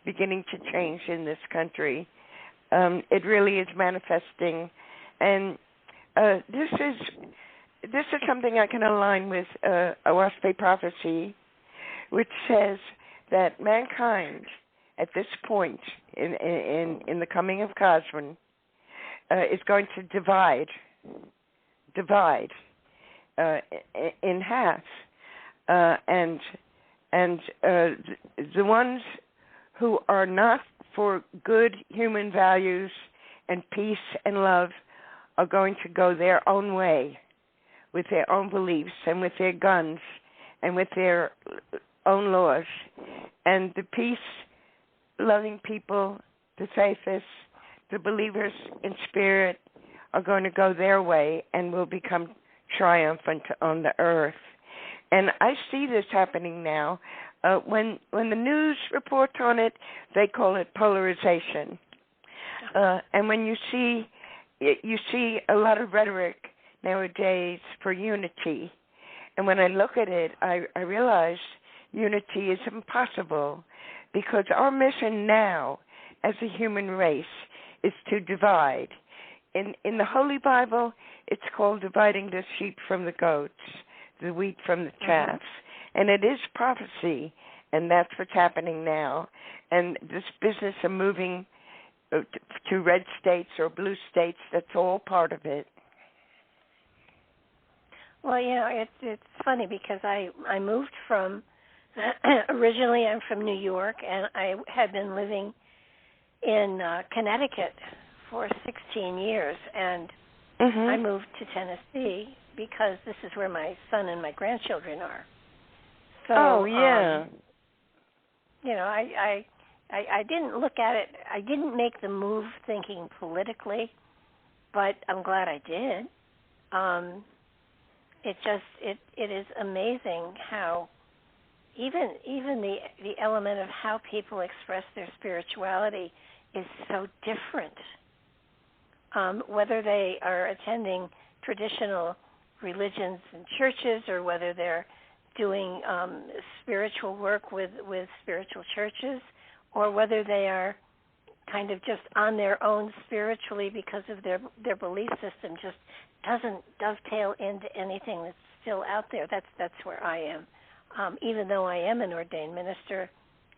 beginning to change in this country. It really is manifesting, and this is something I can align with Awaspe prophecy, which says that mankind, at this point in the coming of Cosmon, is going to divide in half, and the ones who are not for good human values and peace and love are going to go their own way with their own beliefs and with their guns and with their own laws. And the peace-loving people, the faithists, the believers in spirit are going to go their way and will become triumphant on the earth. And I see this happening now. When the news reports on it, they call it polarization. And when you see a lot of rhetoric nowadays for unity. And when I look at it, I realize unity is impossible, because our mission now as a human race is to divide. In the Holy Bible, it's called dividing the sheep from the goats, the wheat from the chaff. And it is prophecy, and that's what's happening now. And this business of moving to red states or blue states, that's all part of it. Well, it's funny because I moved from, originally I'm from New York, and I had been living in Connecticut for 16 years, and I moved to Tennessee because this is where my son and my grandchildren are. So, I didn't look at it, I didn't make the move thinking politically, but I'm glad I did. It is amazing how even the element of how people express their spirituality is so different. Whether they are attending traditional religions and churches, or whether they're doing spiritual work with spiritual churches, or whether they are kind of just on their own spiritually because of their belief system just doesn't dovetail into anything that's still out there. That's where I am. Even though I am an ordained minister,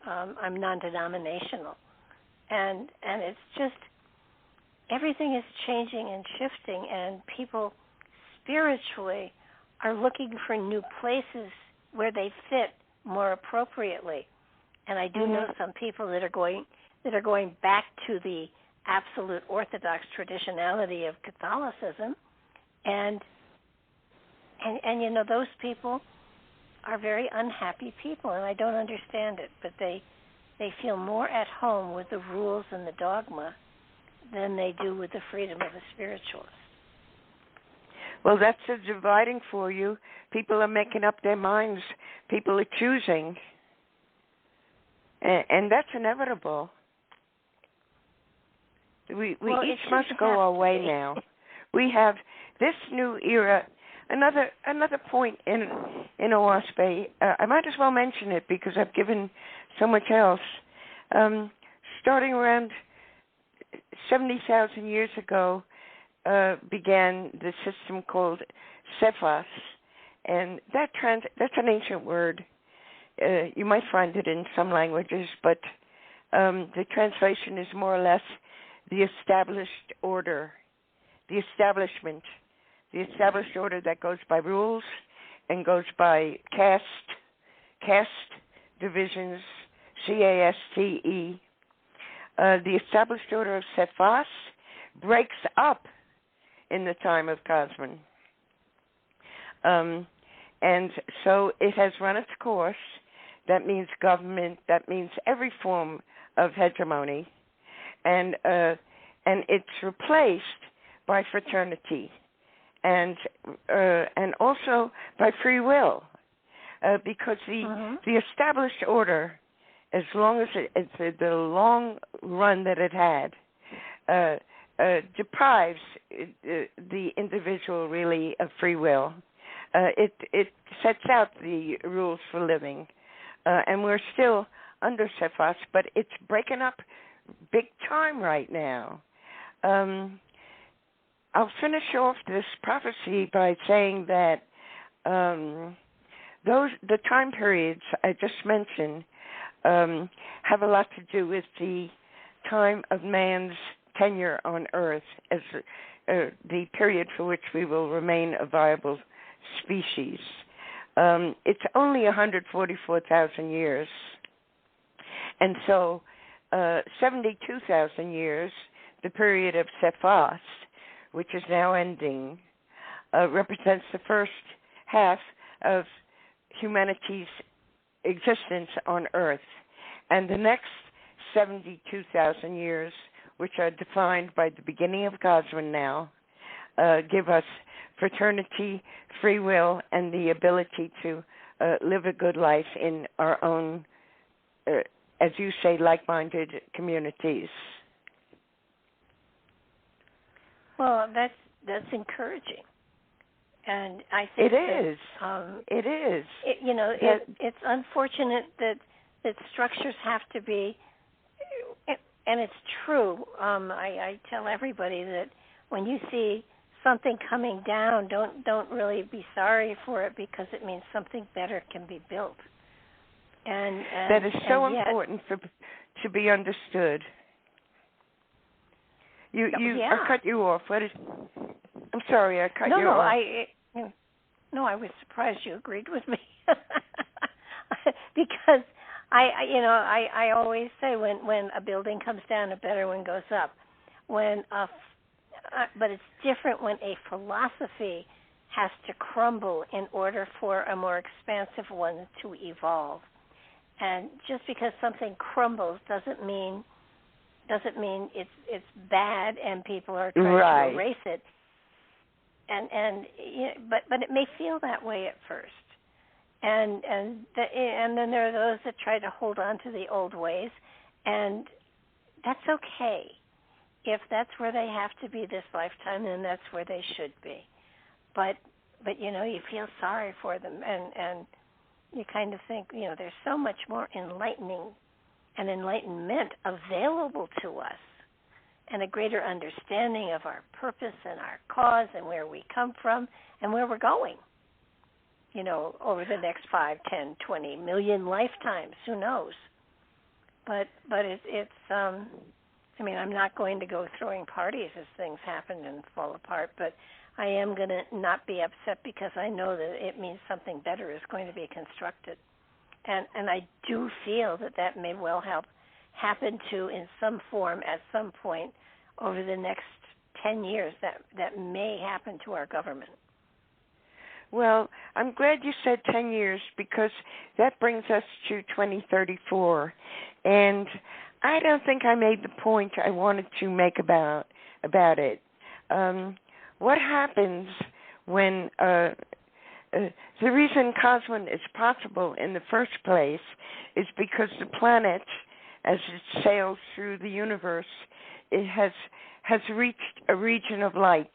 I'm non-denominational. And it's just, everything is changing and shifting, and people spiritually are looking for new places where they fit more appropriately. And I do know some people that are going back to the absolute Orthodox traditionality of Catholicism, and those people are very unhappy people, and I don't understand it, but they feel more at home with the rules and the dogma than they do with the freedom of a spiritualist. Well, that's a dividing for you. People are making up their minds. People are choosing. And that's inevitable. We each must go our way now. We have this new era. Another point in OWASP, I might as well mention it because I've given so much else. Starting around 70,000 years ago, began the system called Cephas, and that's an ancient word. You might find it in some languages, but the translation is more or less the established order, the establishment, the established order that goes by rules and goes by caste divisions, C-A-S-T-E. The established order of Cephas breaks up in the time of Cosmon. And so it has run its course. That means government. That means every form of hegemony, and it's replaced by fraternity, and also by free will, because the established order, as long as it's the long run that it had, deprives the individual really of free will. It sets out the rules for living. And we're still under Cephas, but it's breaking up big time right now. I'll finish off this prophecy by saying that the time periods I just mentioned have a lot to do with the time of man's tenure on Earth as the period for which we will remain a viable species. It's only 144,000 years. And so 72,000 years, the period of Cephas, which is now ending, represents the first half of humanity's existence on Earth. And the next 72,000 years, which are defined by the beginning of Goswin now, give us fraternity, free will, and the ability to live a good life in our own, as you say, like-minded communities. Well, that's encouraging, and I think it is. It is. It's unfortunate that structures have to be, and it's true. I tell everybody that when you see something coming down, don't really be sorry for it, because it means something better can be built. And that is so important to be understood. I cut you off. I'm sorry, I cut you off. I was surprised you agreed with me. Because I always say when a building comes down, a better one goes up. But it's different when a philosophy has to crumble in order for a more expansive one to evolve. And just because something crumbles doesn't mean it's bad and people are trying to erase it. But it may feel that way at first. And then there are those that try to hold on to the old ways, and that's okay. If that's where they have to be this lifetime, then that's where they should be. But you feel sorry for them, and you kind of think, there's so much more enlightening and enlightenment available to us, and a greater understanding of our purpose and our cause and where we come from and where we're going. Over the next 5, 10, 20 million lifetimes, who knows? But it's I'm not going to go throwing parties as things happen and fall apart, but I am going to not be upset because I know that it means something better is going to be constructed. And I do feel that may well happen to, in some form, at some point, over the next 10 years, that may happen to our government. Well, I'm glad you said 10 years, because that brings us to 2034. And I don't think I made the point I wanted to make about it. What happens when the reason Cosmon is possible in the first place is because the planet, as it sails through the universe, it has reached a region of light.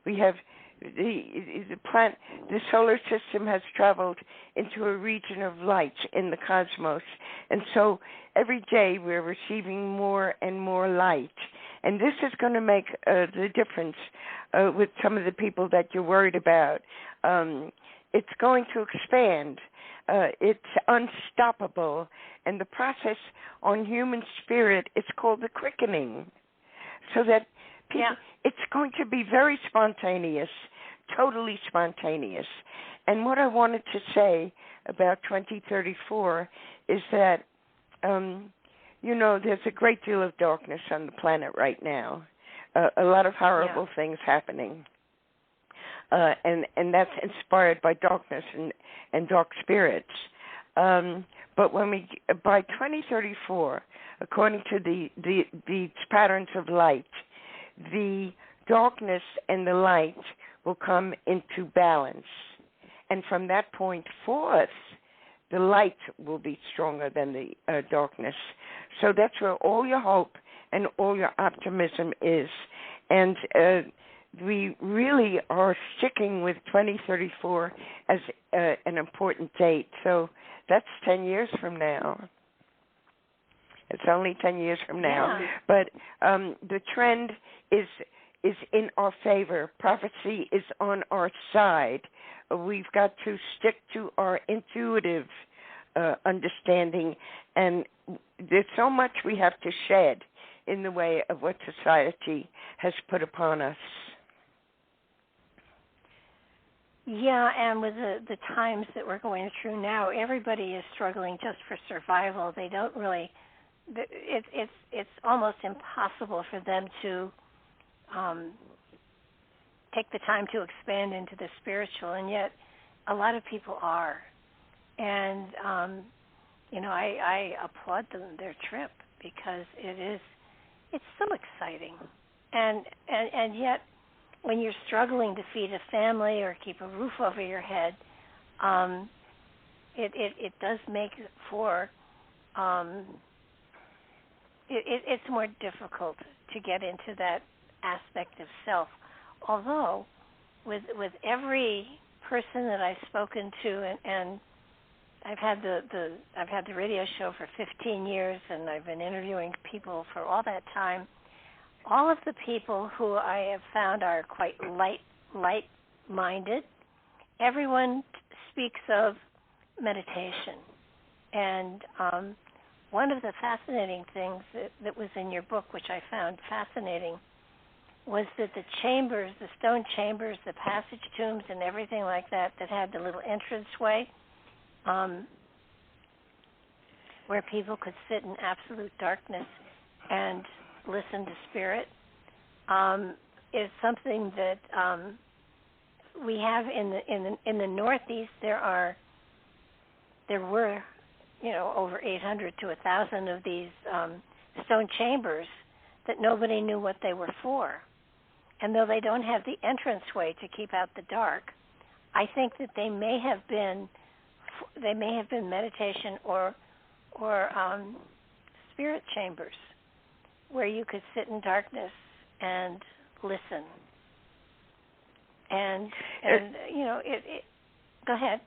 We have the solar system has traveled into a region of light in the cosmos, and so every day we're receiving more and more light. And this is going to make the difference with some of the people that you're worried about. It's going to expand. It's unstoppable. And the process on human spirit is called the quickening. So that people, it's going to be very spontaneous, totally spontaneous. And what I wanted to say about 2034 is that, there's a great deal of darkness on the planet right now, a lot of horrible things happening. And that's inspired by darkness and dark spirits. But by 2034, according to the patterns of light, the darkness and the light will come into balance. And from that point forth, the light will be stronger than the darkness. So that's where all your hope and all your optimism is. And we really are sticking with 2034 as an important date. So that's 10 years from now. It's only 10 years from now. Yeah. But the trend is in our favor. Prophecy is on our side. we've got to stick to our intuitive understanding, and there's so much we have to shed in the way of what society has put upon us. Yeah, and with the times that we're going through now, everybody is struggling just for survival. They don't really. It's almost impossible for them to take the time to expand into the spiritual, and yet a lot of people are. And I applaud them, their trip, because it's so exciting. And yet, when you're struggling to feed a family or keep a roof over your head, it does make for it's more difficult to get into that aspect of self. Although, with every person that I've spoken to, and I've had the radio show for 15 years, and I've been interviewing people for all that time. All of the people who I have found are quite light-minded. Everyone speaks of meditation, and one of the fascinating things that was in your book, which I found fascinating, was that the chambers, the stone chambers, the passage tombs, and everything like that had the little entranceway where people could sit in absolute darkness and listen to spirit, is something that we have in the Northeast. There were over 800 to 1,000 of these stone chambers that nobody knew what they were for. And though they don't have the entranceway to keep out the dark, I think that they may have been meditation or spirit chambers where you could sit in darkness and listen. And go ahead.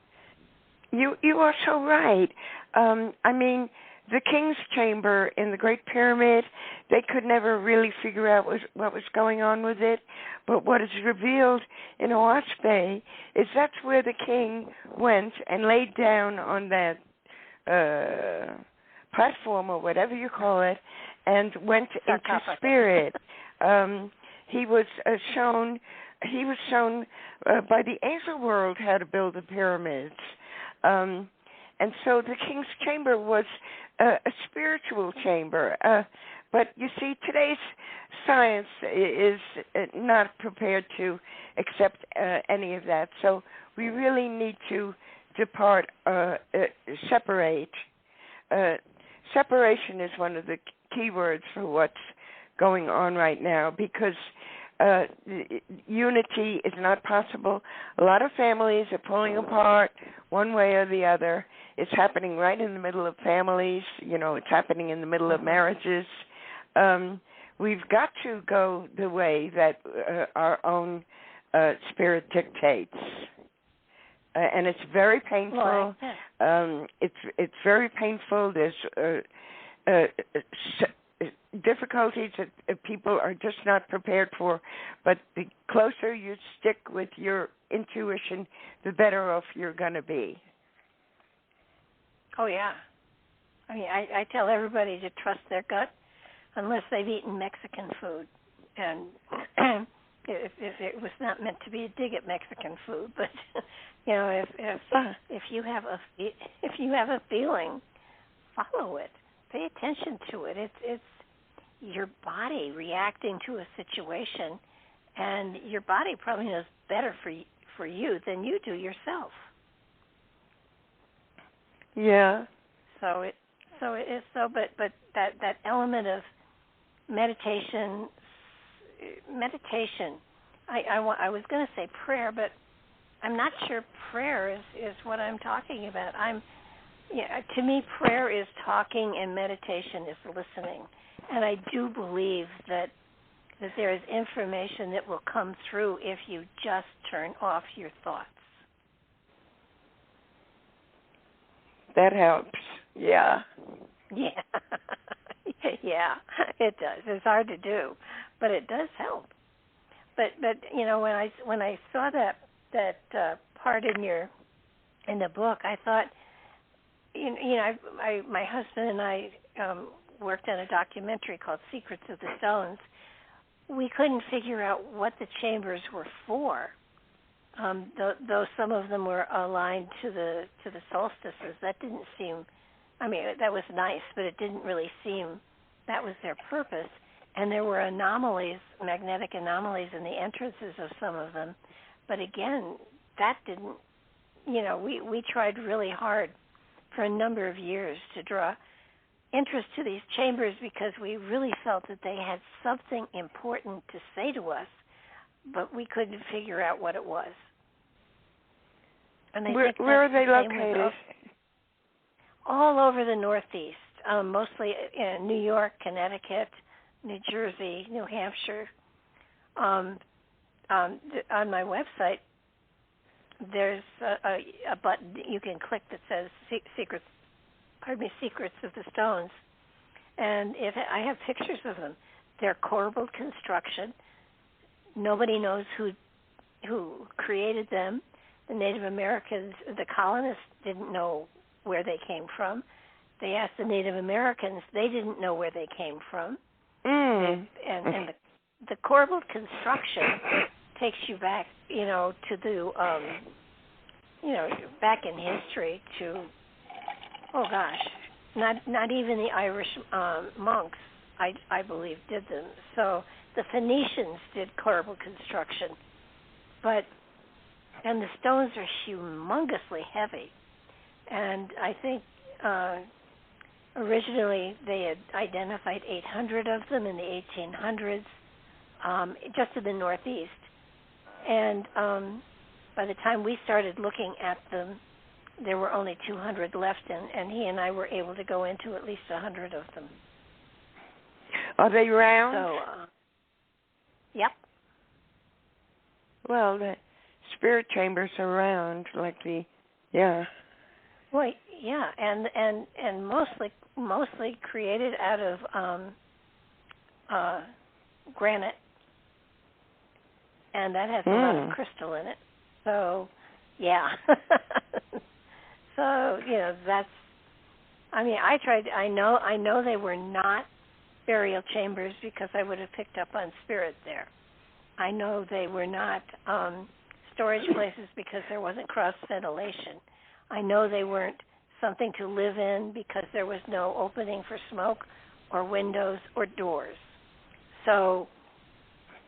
You are so right. I mean, the King's Chamber in the Great Pyramid, they could never really figure out what was going on with it. But what is revealed in Oash Bay is that's where the king went and laid down on that platform or whatever you call it, and went into spirit. He was shown by the angel world how to build the pyramids. And so the King's Chamber was a spiritual chamber. But you see, today's science is not prepared to accept any of that. So we really need to separate. Separation is one of the key words for what's going on right now, because unity is not possible. A lot of families are pulling apart one way or the other. It's happening right in the middle of families. It's happening in the middle of marriages. We've got to go the way that our own spirit dictates. And it's very painful. It's very painful. There's difficulties that people are just not prepared for. But the closer you stick with your intuition, the better off you're going to be. Oh, yeah. I mean, I tell everybody to trust their gut unless they've eaten Mexican food. And if it was not meant to be a dig at Mexican food, but if you have a feeling, follow it. Pay attention to it. It's your body reacting to a situation, and your body probably knows better for you than you do yourself. Yeah. But that element of meditation. I was going to say prayer, but I'm not sure prayer is what I'm talking about. To me, prayer is talking and meditation is listening. And I do believe that there is information that will come through if you just turn off your thoughts. That helps. Yeah. Yeah. Yeah, it does. It's hard to do, but it does help. But when I saw that part in the book. I thought, my husband and I worked on a documentary called Secrets of the Stones. We couldn't figure out what the chambers were for. Though some of them were aligned to the solstices, that didn't seem. I mean, that was nice, but it didn't really seem that was their purpose. And there were anomalies, magnetic anomalies in the entrances of some of them. But again, that didn't. We tried really hard for a number of years to draw interest to these chambers because we really felt that they had something important to say to us, but we couldn't figure out what it was. And where are they located? All over the Northeast, mostly in New York, Connecticut, New Jersey, New Hampshire. On my website, there's a button you can click that says Secrets of the Stones. And I have pictures of them. They're corbelled construction. Nobody knows who created them. The Native Americans, the colonists, didn't know where they came from. They asked the Native Americans. They didn't know where they came from. And the corbelled construction takes you back, to the, back in history to, not even the Irish monks, I believe, did them. So the Phoenicians did corbelled construction, and the stones are humongously heavy. And I think originally they had identified 800 of them in the 1800s, just in the Northeast. And by the time we started looking at them, there were only 200 left, and he and I were able to go into at least 100 of them. Are they round? So, yep. Well, the spirit chambers are round, yeah. Well, yeah, and mostly created out of granite, and that has a lot of crystal in it. So, yeah. So, that's. I mean, I tried. I know they were not burial chambers because I would have picked up on spirit there. I know they were not storage places because there wasn't cross ventilation. I know they weren't something to live in because there was no opening for smoke or windows or doors. So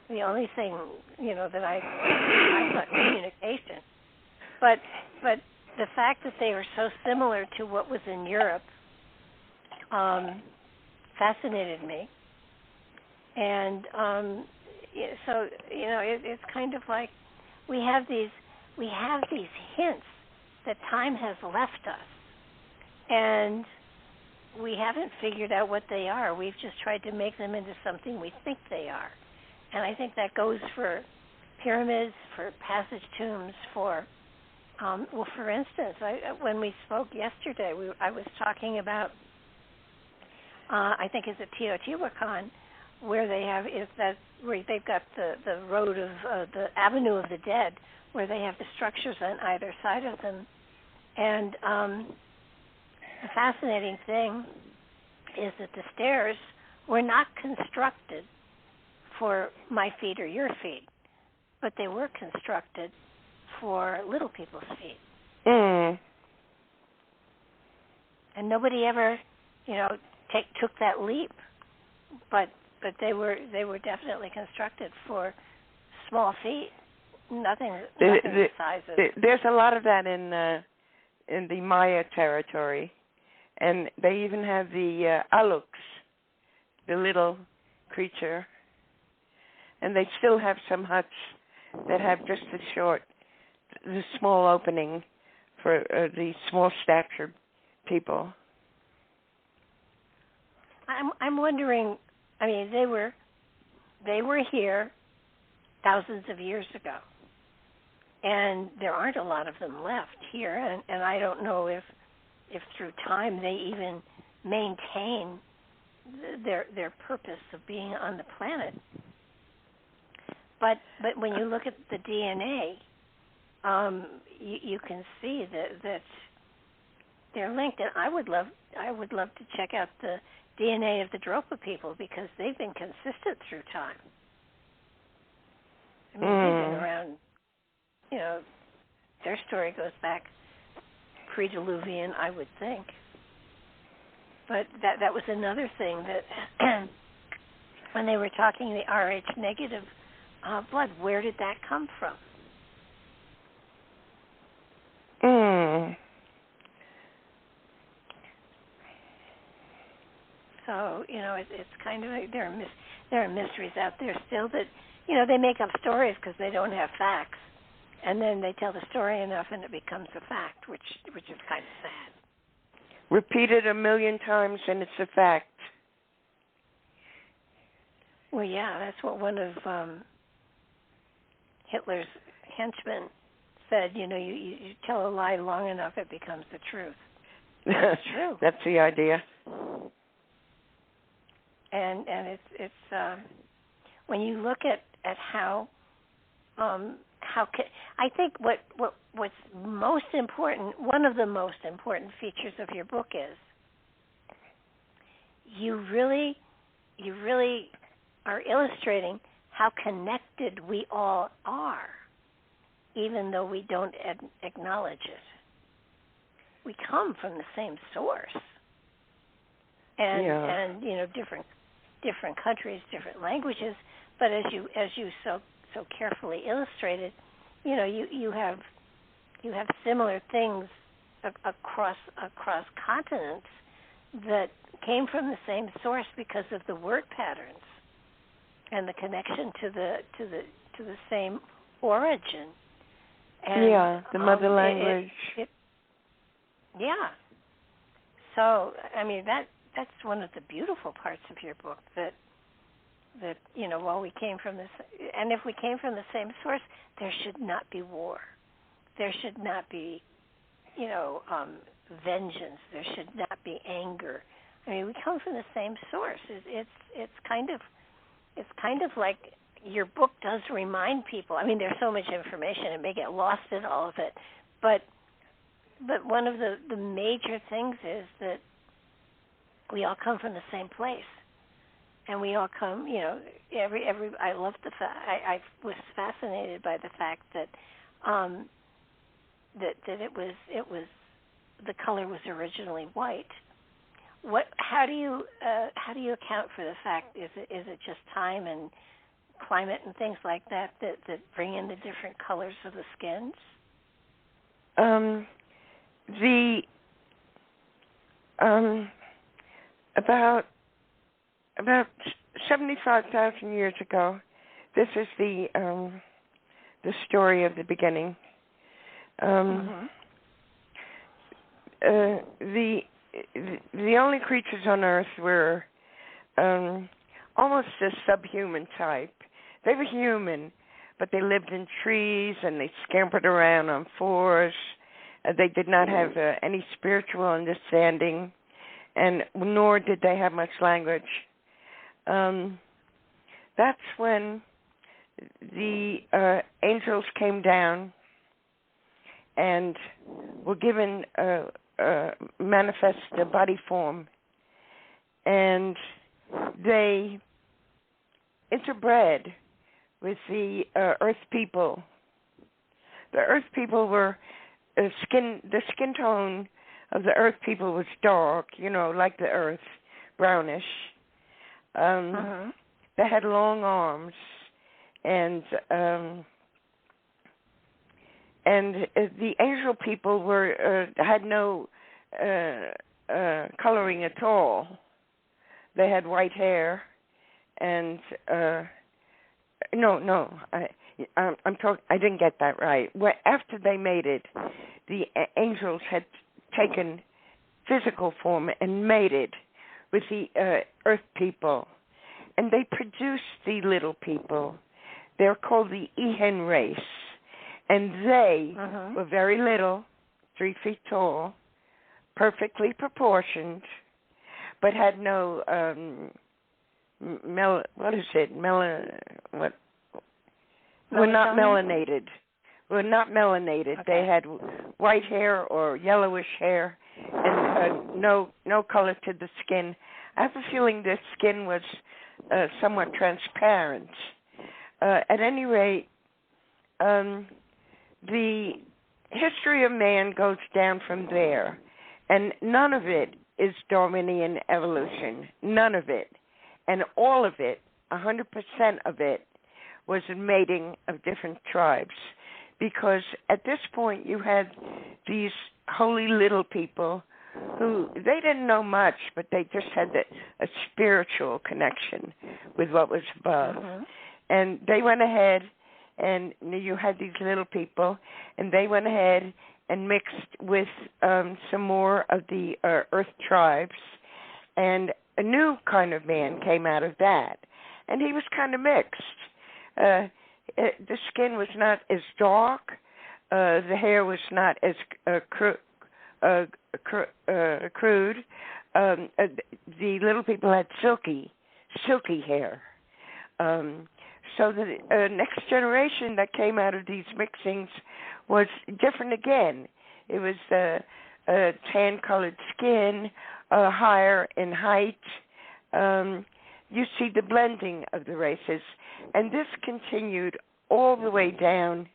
the only thing, that I thought communication. But the fact that they were so similar to what was in Europe fascinated me. And so it's kind of like we have these hints that time has left us, and we haven't figured out what they are. We've just tried to make them into something we think they are. And I think that goes for pyramids, for passage tombs, for instance, when we spoke yesterday, I was talking about, I think it's at Teotihuacan, where where they've got the road of the Avenue of the Dead, where they have the structures on either side of them. And the fascinating thing is that the stairs were not constructed for my feet or your feet, but they were constructed for little people's feet. Mm. And nobody ever, took that leap, but they were definitely constructed for small feet. Nothing the size of. There's a lot of that in the Maya territory, and they even have the aluks, the little creature, and they still have some huts that have just the small opening for the small statured people. I'm wondering. I mean, they were here thousands of years ago, and there aren't a lot of them left here. And I don't know if through time they even maintain their purpose of being on the planet. But when you look at the DNA, you can see that they're linked. And I would love to check out the DNA of the Dropa people because they've been consistent through time. I mean, they've been around. You know, their story goes back pre-Diluvian, I would think. But that was another thing that when they were talking the Rh negative blood, where did that come from? So, you know, it's kind of there are mysteries out there still that, you know, they make up stories because they don't have facts, and then they tell the story enough and it becomes a fact, which is kind of sad. Repeat it 1,000,000 times and it's a fact. Well, yeah, that's what one of Hitler's henchmen said. You know, you tell a lie long enough, it becomes the truth. It's true. That's the idea. And it's when you look at how I think what's most important, one of the most important features of your book is you really are illustrating how connected we all are, even though we don't acknowledge it. We come from the same source, and you know, different countries, different languages. But as you so carefully illustrated, you know, you have similar things across continents that came from the same source because of the word patterns and the connection to the same origin. And, the mother language. Yeah. So, I mean, that's one of the beautiful parts of your book, that you know, while we came from this, and if we came from the same source, there should not be war. There should not be, you know, vengeance. There should not be anger. I mean, we come from the same source. It's kind of like your book does remind people. I mean, there's so much information, it may get lost in all of it, but one of the major things is that we all come from the same place. And we all come, you know, every. I love the fact. I was fascinated by the fact that that it was the color was originally white. How do you account for the fact? Is it just time and climate and things like that bring in the different colors of the skins? About 75,000 years ago, this is the story of the beginning. The only creatures on Earth were almost a subhuman type. They were human, but they lived in trees and they scampered around on fours. They did not have any spiritual understanding, and nor did they have much language. That's when the angels came down and were given manifest body form, and they interbred with the Earth people. The Earth people were the skin tone of the Earth people was dark, you know, like the Earth, brownish. They had long arms, and the angel people had no coloring at all. They had white hair, and I didn't get that right. After they mated, the angels had taken physical form and mated with the Earth people, and they produced the little people. They're called the Ehen race, and they were very little, 3 feet tall, perfectly proportioned, but had no were not melanated. were not melanated. Okay. They had white hair or yellowish hair, and no color to the skin. I have a feeling their skin was somewhat transparent. At any rate, the history of man goes down from there, and none of it is Darwinian evolution. None of it. And all of it, 100% of it, was a mating of different tribes. Because at this point you had these holy little people who, they didn't know much, but they just had a spiritual connection with what was above. Mm-hmm. And they went ahead, and you had these little people, and they went ahead and mixed with some more of the earth tribes, and a new kind of man came out of that. And he was kind of mixed. The skin was not as dark. The hair was not as crude. The little people had silky hair. So the next generation that came out of these mixings was different again. It was tan-colored skin, higher in height. You see the blending of the races. And this continued all the way down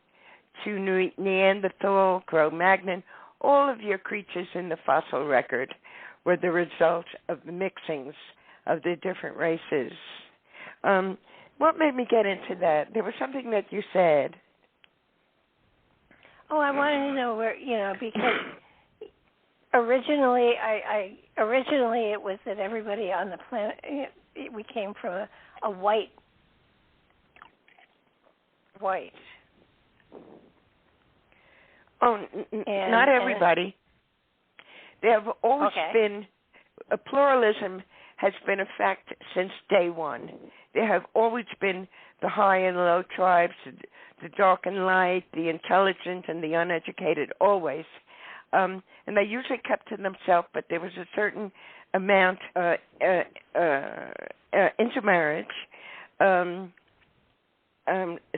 to Neanderthal, Cro-Magnon. All of your creatures in the fossil record were the result of the mixings of the different races. What made me get into that? There was something that you said. Oh, I wanted to know where, because originally it was that everybody on the planet, we came from a white. Oh, not everybody. There have always been, pluralism has been a fact since day one. There have always been the high and low tribes, the dark and light, the intelligent and the uneducated, always. And they usually kept to themselves, but there was a certain amount intermarriage.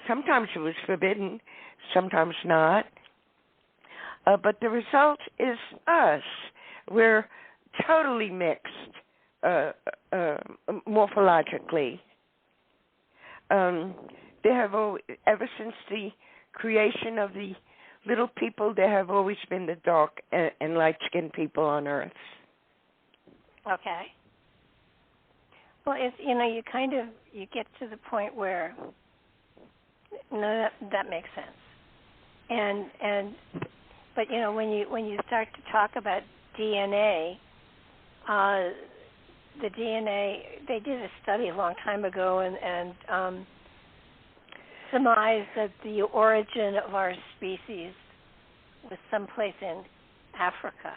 Sometimes it was forbidden, sometimes not. But the result is us. We're totally mixed morphologically. There have ever since the creation of the little people, there have always been the dark and light-skinned people on Earth. Okay. Well, it's you get to the point where that makes sense, but when you start to talk about DNA, the DNA, they did a study a long time ago and surmised that the origin of our species was someplace in Africa.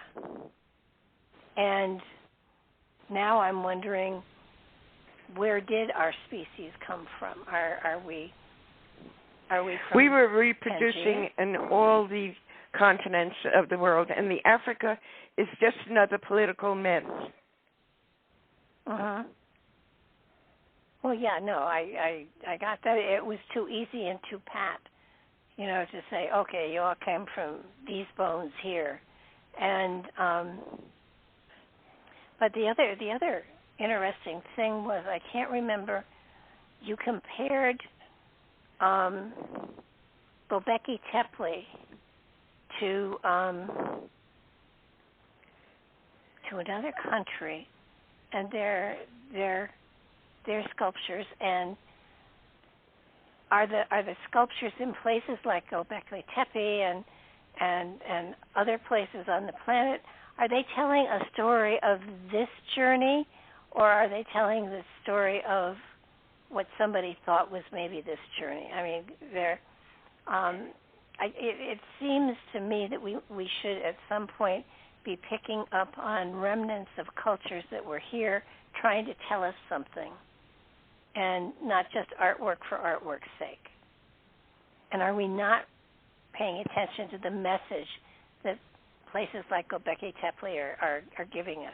And now I'm wondering, where did our species come from? Are we from We were reproducing Pangea? in all the continents of the world, and the Africa is just another political myth. Uh-huh. Well, yeah, no, I got that. It was too easy and too pat, to say, okay, you all came from these bones here, and but the other interesting thing was, I can't remember, you compared Gobekli Tepe to another country, and their sculptures, and are the sculptures in places like Gobekli Tepe and other places on the planet, are they telling a story of this journey, or are they telling the story of what somebody thought was maybe this journey? I mean, it seems to me that we should at some point be picking up on remnants of cultures that were here trying to tell us something, and not just artwork for artwork's sake. And are we not paying attention to the message that places like Gobekli Tepe are giving us?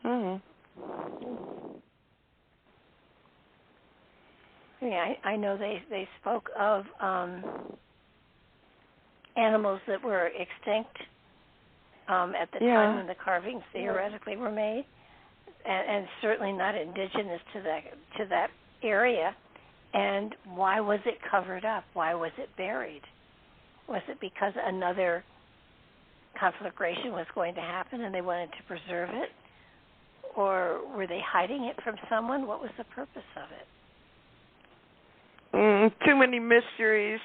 Mm-hmm. Yeah, I know they spoke of animals that were extinct at the time when the carvings theoretically were made, and certainly not indigenous to that area. And why was it covered up? Why was it buried? Was it because another conflagration was going to happen and they wanted to preserve it? Or were they hiding it from someone? What was the purpose of it? Too many mysteries.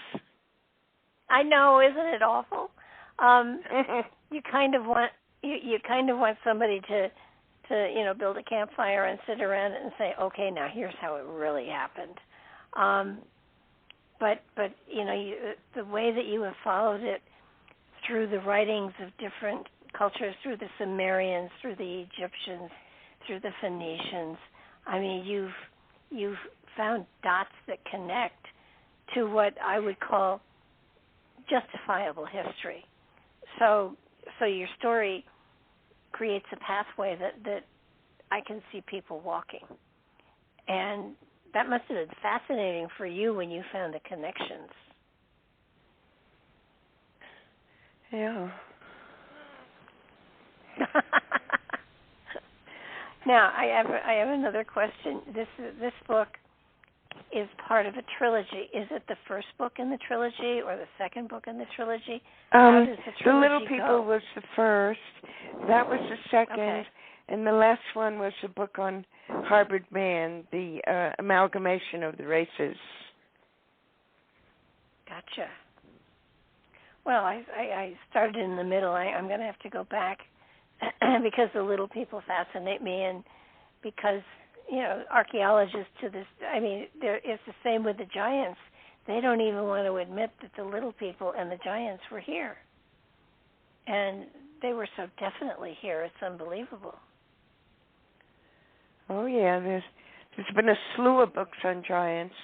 I know, isn't it awful? You kind of want somebody to build a campfire and sit around it and say, okay, now here's how it really happened. But the way that you have followed it through the writings of different cultures, through the Sumerians, through the Egyptians, through the Phoenicians, I mean, you've found dots that connect to what I would call justifiable history. So your story creates a pathway that I can see people walking. And that must have been fascinating for you when you found the connections. Yeah. Now, I have another question. This book is part of a trilogy. Is it the first book in the trilogy or the second book in the trilogy? How does the trilogy The Little People go? was the first. That was the second. Okay. And the last one was a book on hybrid man, the amalgamation of the races. Gotcha. Well, I started in the middle. I'm going to have to go back because the Little People fascinate me, and because archaeologists to this, I mean, it's the same with the giants. They don't even want to admit that the Little People and the giants were here, and they were so definitely here. It's unbelievable. Oh yeah, there's been a slew of books on giants.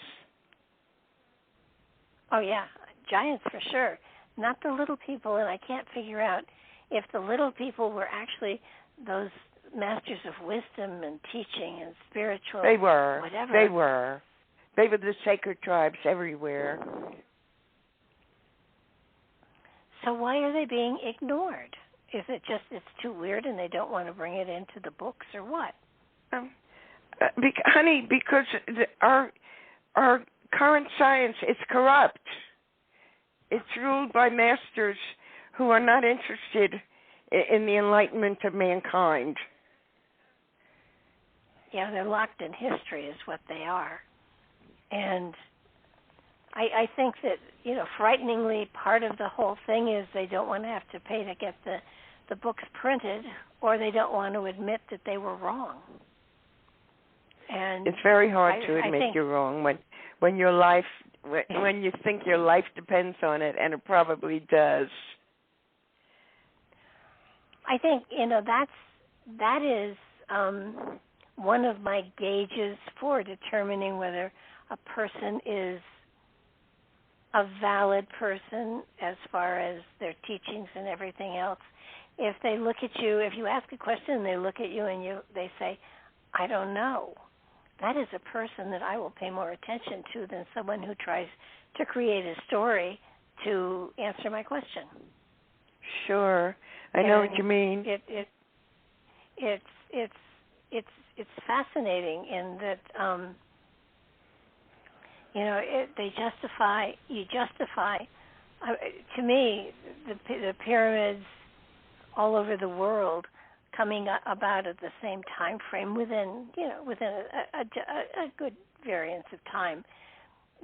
Oh yeah, giants for sure. Not the Little People, and I can't figure out if the Little People were actually those masters of wisdom and teaching and spiritual. They were. Whatever. They were. They were the sacred tribes everywhere. So why are they being ignored? Is it just it's too weird and they don't want to bring it into the books, or what? Honey, because our current science is corrupt. It's ruled by masters who are not interested in the enlightenment of mankind. Yeah, they're locked in history is what they are. And I think that, frighteningly part of the whole thing is they don't want to have to pay to get the books printed, or they don't want to admit that they were wrong. And it's very hard to admit you're wrong when your life, when you think your life depends on it, and it probably does. I think that is one of my gauges for determining whether a person is a valid person as far as their teachings and everything else. If they look at you, if you ask a question and they look at you and they say, I don't know, that is a person that I will pay more attention to than someone who tries to create a story to answer my question. Sure, I know what you mean. It's fascinating in that they justify. You justify. To me, the pyramids all over the world coming about at the same time frame within a good variance of time.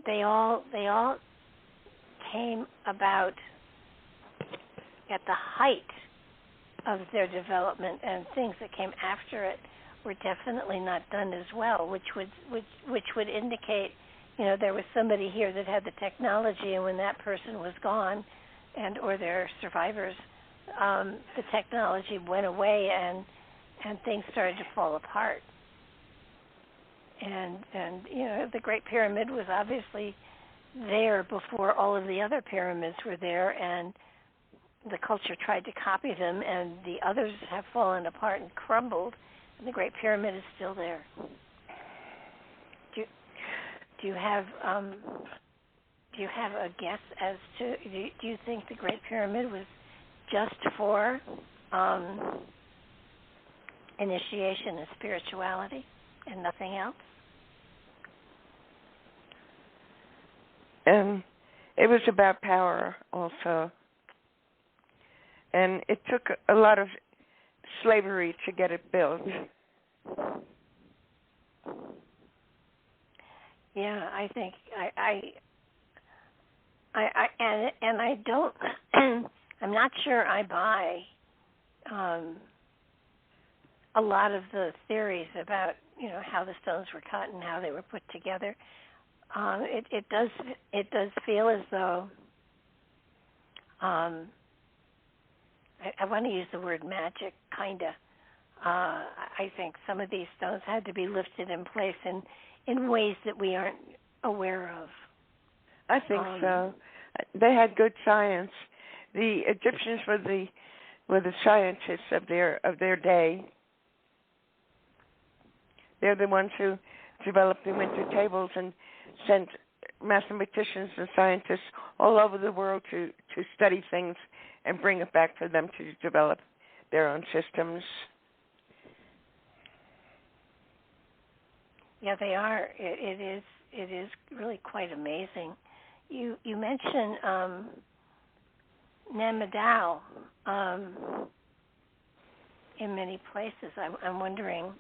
They all came about at the height of their development, and things that came after it were definitely not done as well, which would indicate, there was somebody here that had the technology, and when that person was gone, and or their survivors, the technology went away, and things started to fall apart. And the Great Pyramid was obviously there before all of the other pyramids were there, and the culture tried to copy them, and the others have fallen apart and crumbled, and the Great Pyramid is still there. Do you have Do you have a guess as to, do you think the Great Pyramid was just for initiation and spirituality and nothing else? It was about power also. And it took a lot of slavery to get it built. Yeah, I think I don't. I'm not sure I buy a lot of the theories about how the stones were cut and how they were put together. It does feel as though I want to use the word magic, kinda. I think some of these stones had to be lifted in place in ways that we aren't aware of. I think so. They had good science. The Egyptians were the scientists of their day. They're the ones who developed the winter tables and sent mathematicians and scientists all over the world to study things and bring it back for them to develop their own systems. Yeah, they are. It is really quite amazing. You mentioned Namdao in many places. I'm wondering,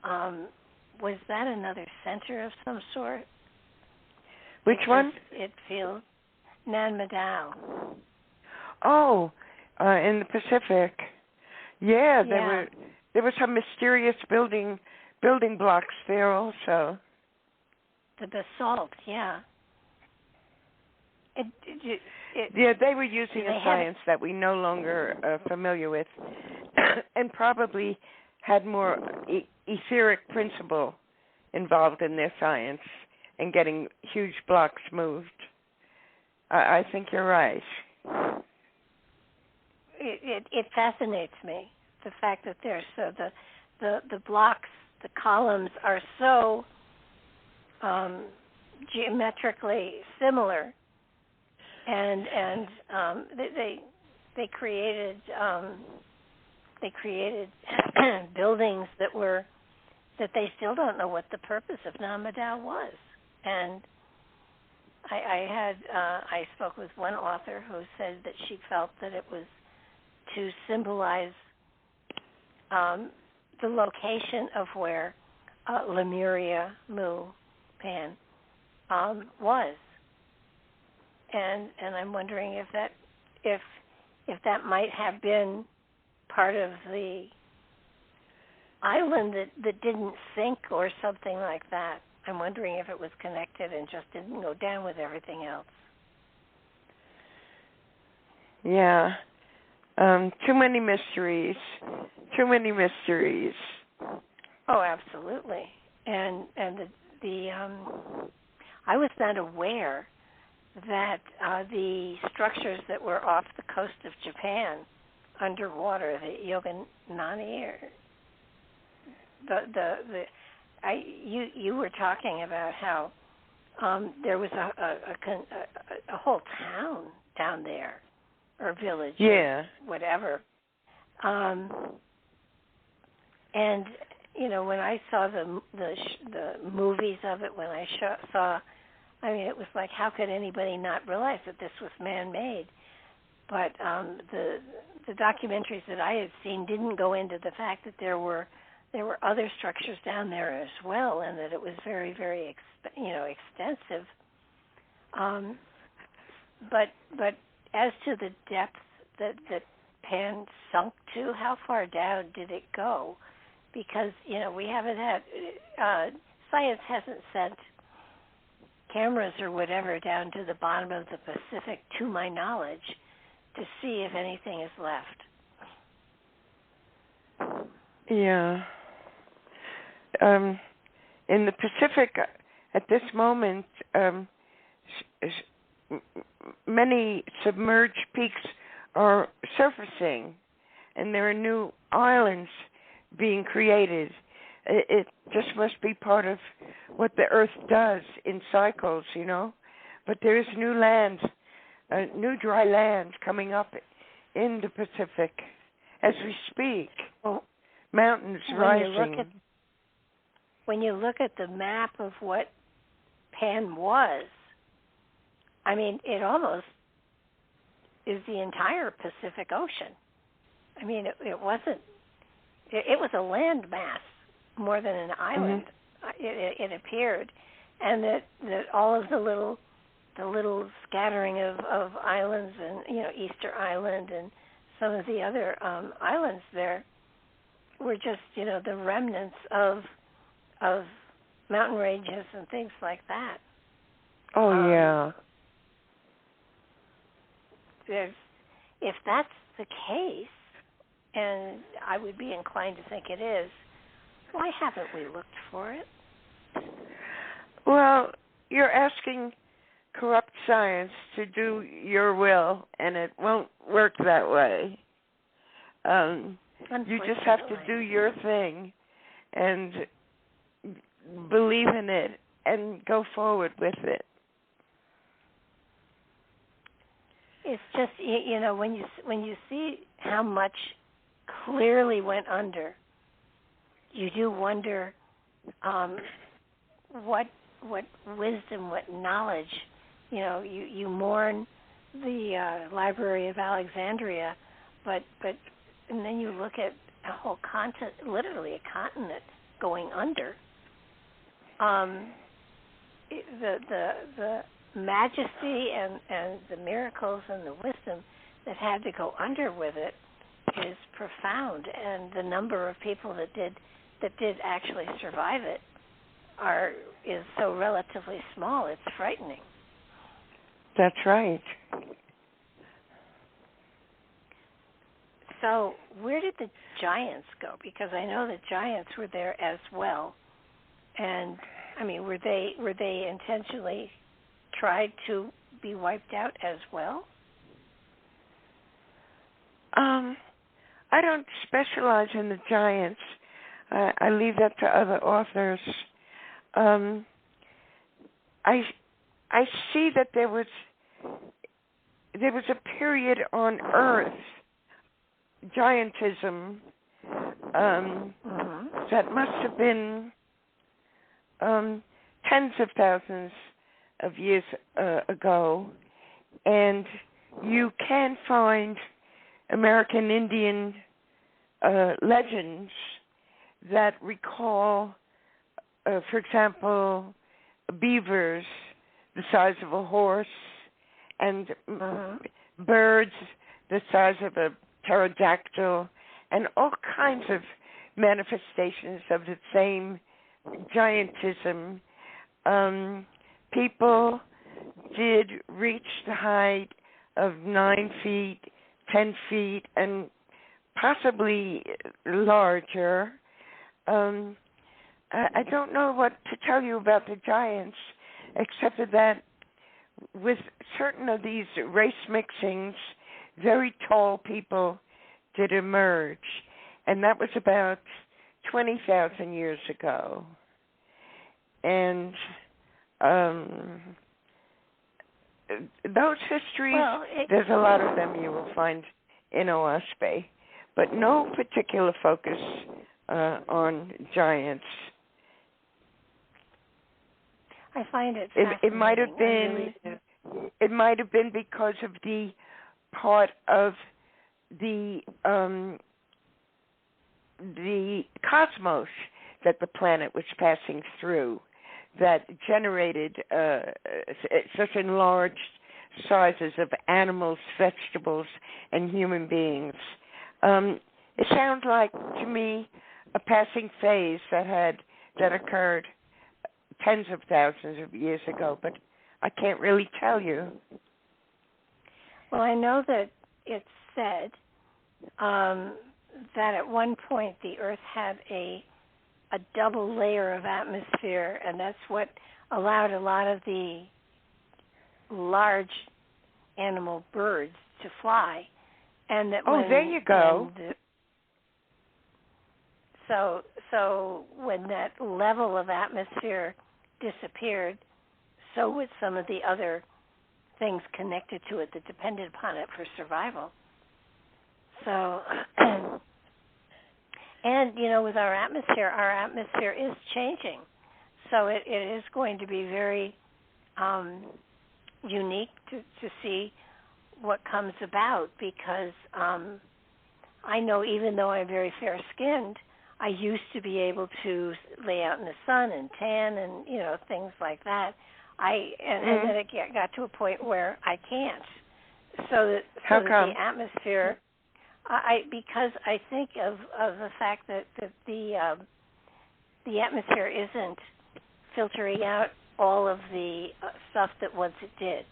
was that another center of some sort? Which one? It feels Namdao. Oh, in the Pacific. Yeah, there were some mysterious building blocks there also. The basalt, yeah. Yeah, they were using a science that we no longer are familiar with, and probably had more etheric principle involved in their science and getting huge blocks moved. I think you're right. It fascinates me, the fact that they're so the blocks, the columns are so geometrically similar, and they created buildings that they still don't know what the purpose of Namdao was. And I spoke with one author who said that she felt that it was to symbolize the location of where Lemuria, Pan, was, and I'm wondering if that might have been part of the island that didn't sink or something like that. I'm wondering if it was connected and just didn't go down with everything else. Yeah. Too many mysteries. Oh, absolutely. And the I was not aware that the structures that were off the coast of Japan, underwater, the Yoganani, you were talking about how there was a whole town down there, or village, yeah, or whatever. And when I saw the movies of it, when I saw, it was like, how could anybody not realize that this was man-made? But the documentaries that I had seen didn't go into the fact that there were other structures down there as well, and that it was very, very extensive. But as to the depth that Pan sunk to, how far down did it go? Because we haven't had science hasn't sent cameras or whatever down to the bottom of the Pacific, to my knowledge, to see if anything is left. Yeah. In the Pacific, at this moment, many submerged peaks are surfacing, and there are new islands being created. It just must be part of what the Earth does in cycles, but there's new land, new dry land coming up in the Pacific as we speak. Well, mountains rising. When you look at the map of what Pan was, I mean, it almost is the entire Pacific Ocean. I mean, it wasn't. It was a land mass more than an island. It appeared, and that all of the little scattering of islands, and Easter Island and some of the other islands there were just the remnants of mountain ranges and things like that. Oh yeah. If that's the case, and I would be inclined to think it is, why haven't we looked for it? Well, you're asking corrupt science to do your will, and it won't work that way. You just have to do your thing and believe in it and go forward with it. It's just when you see how much clearly went under, you do wonder what wisdom, what knowledge. You mourn the Library of Alexandria, but and then you look at a whole continent, literally a continent going under. The majesty and the miracles and the wisdom that had to go under with it is profound, and the number of people that did actually survive it is so relatively small. It's frightening. That's right. So where did the giants go? Because I know the giants were there as well, and I mean, were they intentionally tried to be wiped out as well? I don't specialize in the giants. I leave that to other authors. I see that there was a period on Earth, giantism, that must have been tens of thousands of years ago, and you can find American Indian legends that recall, for example, beavers the size of a horse, and birds the size of a pterodactyl, and all kinds of manifestations of the same giantism. People did reach the height of 9 feet, 10 feet, and possibly larger. I don't know what to tell you about the giants, except that with certain of these race mixings, very tall people did emerge, and that was about 20,000 years ago. And those histories, there's a lot of them you will find in OASPE, but no particular focus on giants. I find it fascinating. It might have been. It might have been because of the part of the cosmos that the planet was passing through that generated such enlarged sizes of animals, vegetables, and human beings. It sounds like, to me, a passing phase that occurred tens of thousands of years ago, but I can't really tell you. Well, I know that it's said that at one point the Earth had a double layer of atmosphere, and that's what allowed a lot of the large animal birds to fly. And that there you go. So when that level of atmosphere disappeared, so would some of the other things connected to it that depended upon it for survival. So, and, with our atmosphere is changing. So it is going to be very unique to see what comes about, because I know, even though I'm very fair-skinned, I used to be able to lay out in the sun and tan and, things like that. And then it got to a point where I can't. So that the atmosphere, because I think of the fact that the atmosphere isn't filtering out all of the stuff that once it did.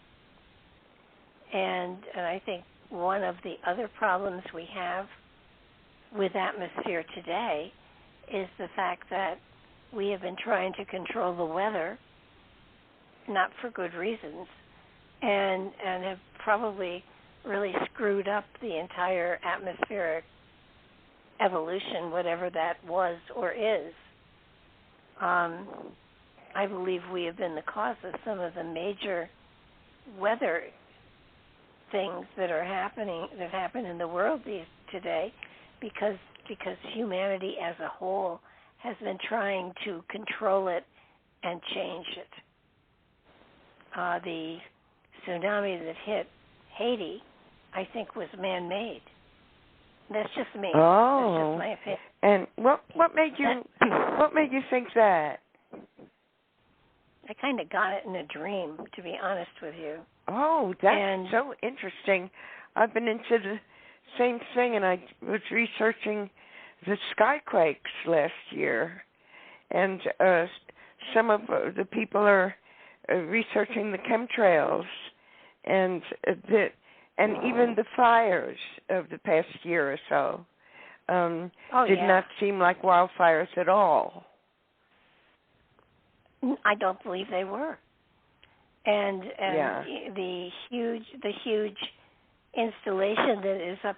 And I think one of the other problems we have with atmosphere today is the fact that we have been trying to control the weather, not for good reasons, and have probably really screwed up the entire atmospheric evolution, whatever that was or is. I believe we have been the cause of some of the major weather things that happen in the world today, because humanity as a whole has been trying to control it and change it. The tsunami that hit Haiti, I think, was man-made. That's just me. Oh, that's just my opinion. And what made you think that? I kind of got it in a dream, to be honest with you. Oh, that's so interesting. I've been into the same thing, and I was researching the skyquakes last year, and some of the people are researching the chemtrails and even the fires of the past year or so did not seem like wildfires at all. I don't believe they were. And the huge installation that is up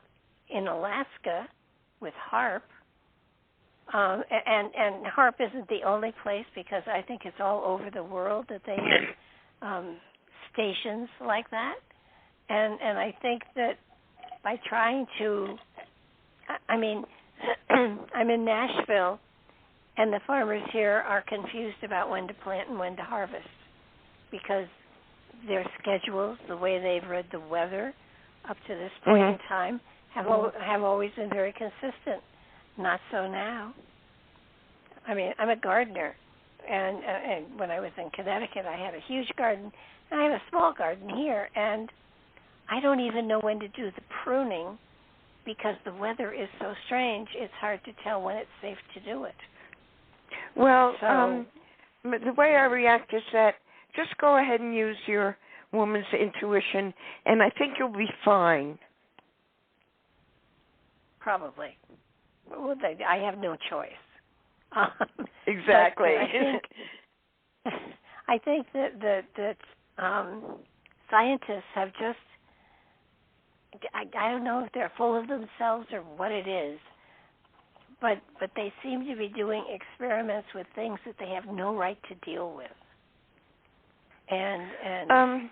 in Alaska with HAARP, and HAARP isn't the only place, because I think it's all over the world that they have stations like that. And I think that by trying to, I'm in Nashville, and the farmers here are confused about when to plant and when to harvest, because their schedules, the way they've read the weather up to this point in time, have always been very consistent. Not so now. I'm a gardener, and when I was in Connecticut, I had a huge garden, and I have a small garden here, and I don't even know when to do the pruning, because the weather is so strange. It's hard to tell when it's safe to do it. Well, the way I react is that just go ahead and use your woman's intuition, and I think you'll be fine. Probably. Well, I have no choice. Exactly. I think that scientists have just, I don't know if they're full of themselves or what it is, but they seem to be doing experiments with things that they have no right to deal with. And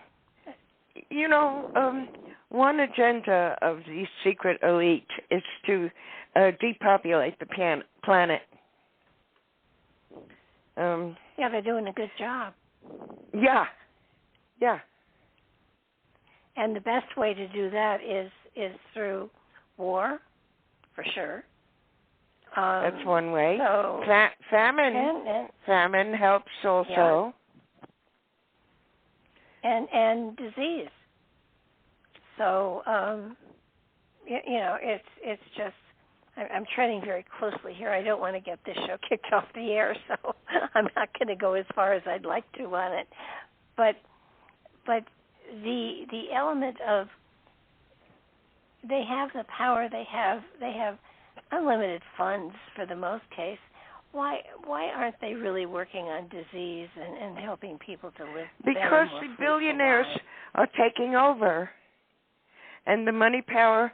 one agenda of the secret elite is to depopulate the planet. They're doing a good job. Yeah. And the best way to do that is through war, for sure. That's one way. So famine helps also. Yeah. And disease. So it's just, I'm treading very closely here. I don't want to get this show kicked off the air, so I'm not going to go as far as I'd like to on it. But the element of, they have the power, they have unlimited funds for the most case. Why aren't they really working on disease and helping people to live better? Because the billionaires are taking over, and the money power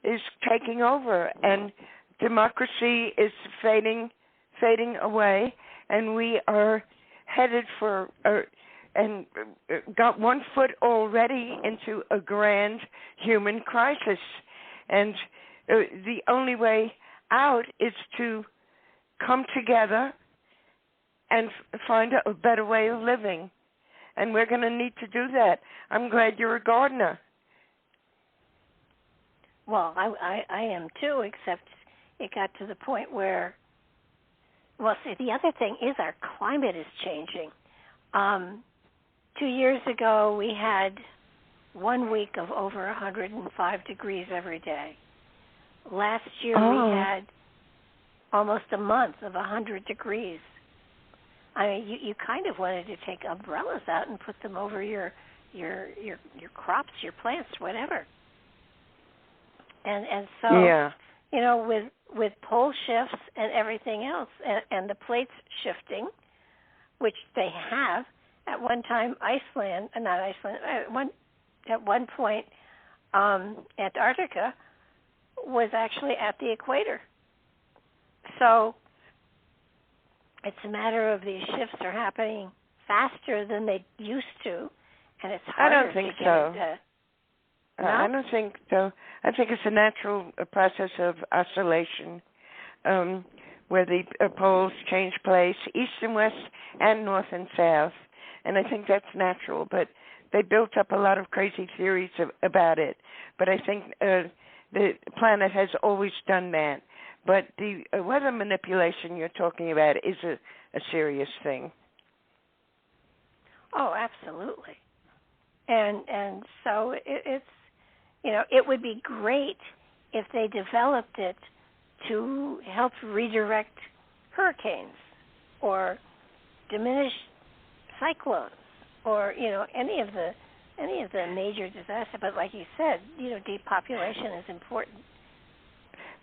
is taking over, and democracy is fading away, and we are headed for and got 1 foot already into a grand human crisis. And the only way out is to come together and find a better way of living. And we're going to need to do that. I'm glad you're a gardener. Well, I am too, except it got to the point where, well, see, the other thing is our climate is changing. 2 years ago, we had 1 week of over 105 degrees every day. Last year, we had almost a month of 100 degrees. I mean, you kind of wanted to take umbrellas out and put them over your crops, your plants, whatever. And so, you know, with pole shifts and everything else, and the plates shifting, which they have, at one time at one point, Antarctica was actually at the equator. So it's a matter of these shifts are happening faster than they used to, and it's harder I don't think to get so. it to... No? I don't think so. I think it's a natural process of oscillation where the poles change place, east and west and north and south, and I think that's natural, but they built up a lot of crazy theories about it. But I think the planet has always done that. But the weather manipulation you're talking about is a serious thing. Oh, absolutely. And so it's, you know, it would be great if they developed it to help redirect hurricanes or diminish cyclones or, you know, any of the major disasters. But like you said, you know, depopulation is important.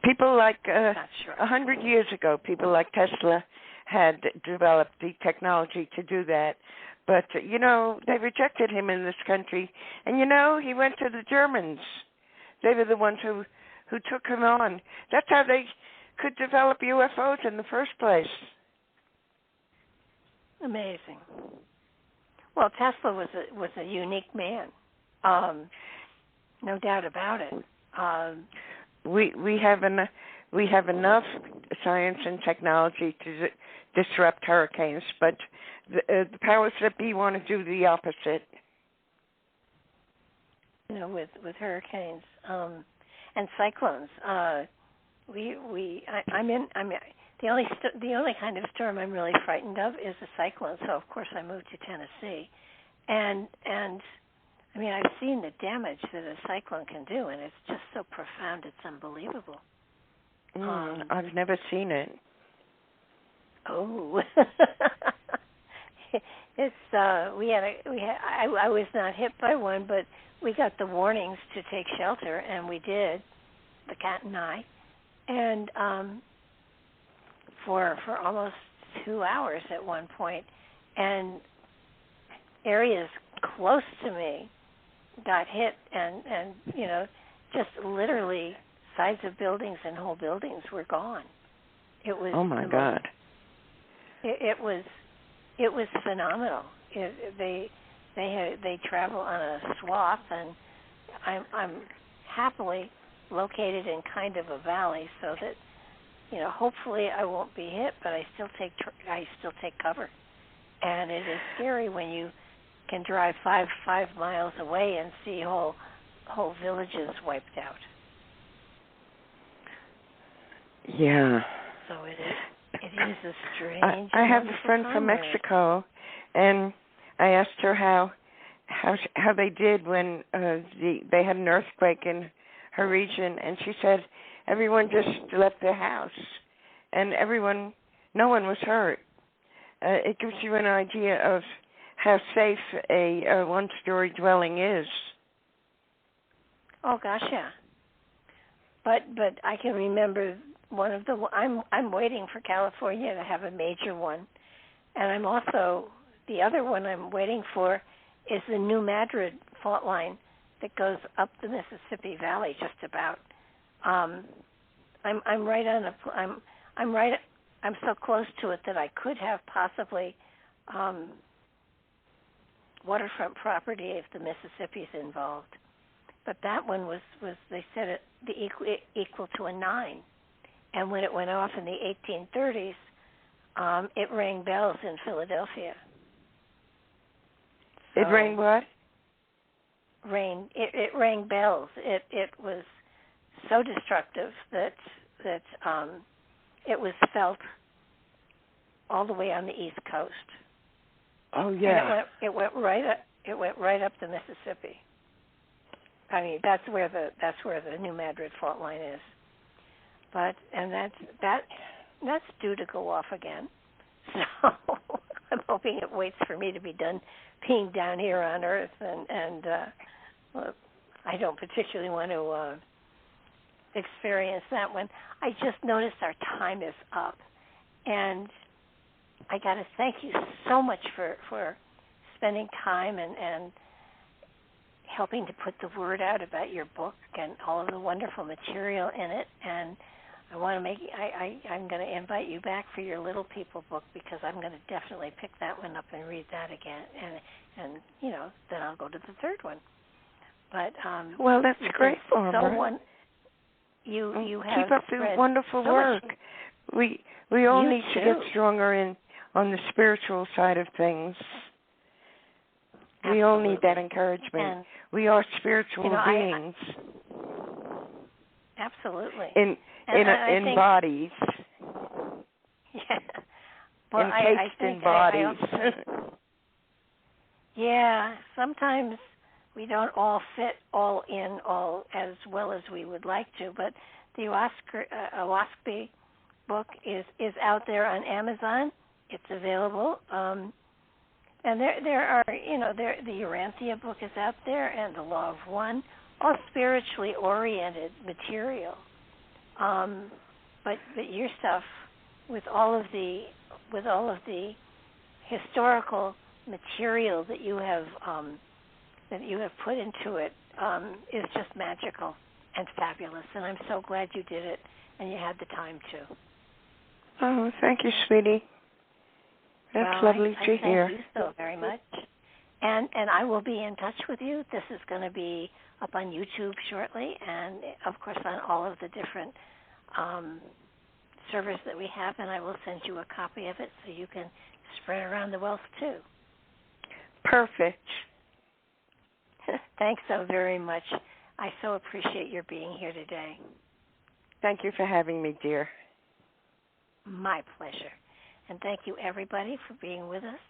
People like 100 years ago, people like Tesla had developed the technology to do that. But, you know, they rejected him in this country. And, you know, he went to the Germans. They were the ones who took him on. That's how they could develop UFOs in the first place. Amazing. Well, Tesla was a unique man. No doubt about it. We have enough science and technology to disrupt hurricanes, but the powers that be want to do the opposite. You know, with hurricanes and cyclones, the only kind of storm I'm really frightened of is a cyclone. So of course I moved to Tennessee, and I mean I've seen the damage that a cyclone can do, and it's just so profound, it's unbelievable. I've never seen it. Oh, it's I was not hit by one, but we got the warnings to take shelter, and we did, the cat and I, and for almost 2 hours at one point, and areas close to me got hit, and you know, just literally sides of buildings and whole buildings were gone. It was God. It was phenomenal. They travel on a swath, and I'm happily located in kind of a valley, so that, you know, hopefully I won't be hit, but I still take cover. And it is scary when you can drive five miles away and see whole villages wiped out. Yeah. So it is a strange. I have a friend from Mexico, and I asked her how they did when they had an earthquake in her region, and she said everyone just left their house, and no one was hurt. It gives you an idea of how safe a one-story dwelling is. Oh gosh, yeah. But I can remember one of I'm waiting for California to have a major one, and I'm also, the other one I'm waiting for is the New Madrid fault line that goes up the Mississippi Valley just about. I'm so close to it that I could have possibly waterfront property if the Mississippi's involved. But that one was they said it the equal to a 9. And when it went off in the 1830s, it rang bells in Philadelphia. So it rang what? It rang bells. It was so destructive that it was felt all the way on the East Coast. Oh yeah. And it went right up the Mississippi. I mean, that's where the New Madrid fault line is. But that's due to go off again. So I'm hoping it waits for me to be done being down here on Earth, and well, I don't particularly want to experience that one. I just noticed our time is up, and I got to thank you so much for spending time and helping to put the word out about your book and all of the wonderful material in it. And I want to I'm going to invite you back for your Little People book, because I'm going to definitely pick that one up and read that again. And then I'll go to the third one. But well, that's great, Barbara. You have keep up the wonderful work. We all need to get stronger on the spiritual side of things. Absolutely. We all need that encouragement. And, we are spiritual beings. Absolutely. In bodies. Yeah. Well, Encased in bodies. Yeah. Sometimes we don't all fit all as well as we would like to, but the Owaski book is out there on Amazon. It's available. And there are, the Urantia book is out there, and the Law of One, all spiritually oriented material. But your stuff, with all of the historical material that you have put into it, is just magical and fabulous. And I'm so glad you did it, and you had the time to. Oh, thank you, sweetie. That's lovely to hear. Thank you so very much. And I will be in touch with you. This is going to be up on YouTube shortly, and of course on all of the different servers that we have, and I will send you a copy of it so you can spread around the wealth too. Perfect. Thanks so very much. I so appreciate your being here today. Thank you for having me, dear. My pleasure. And thank you, everybody, for being with us.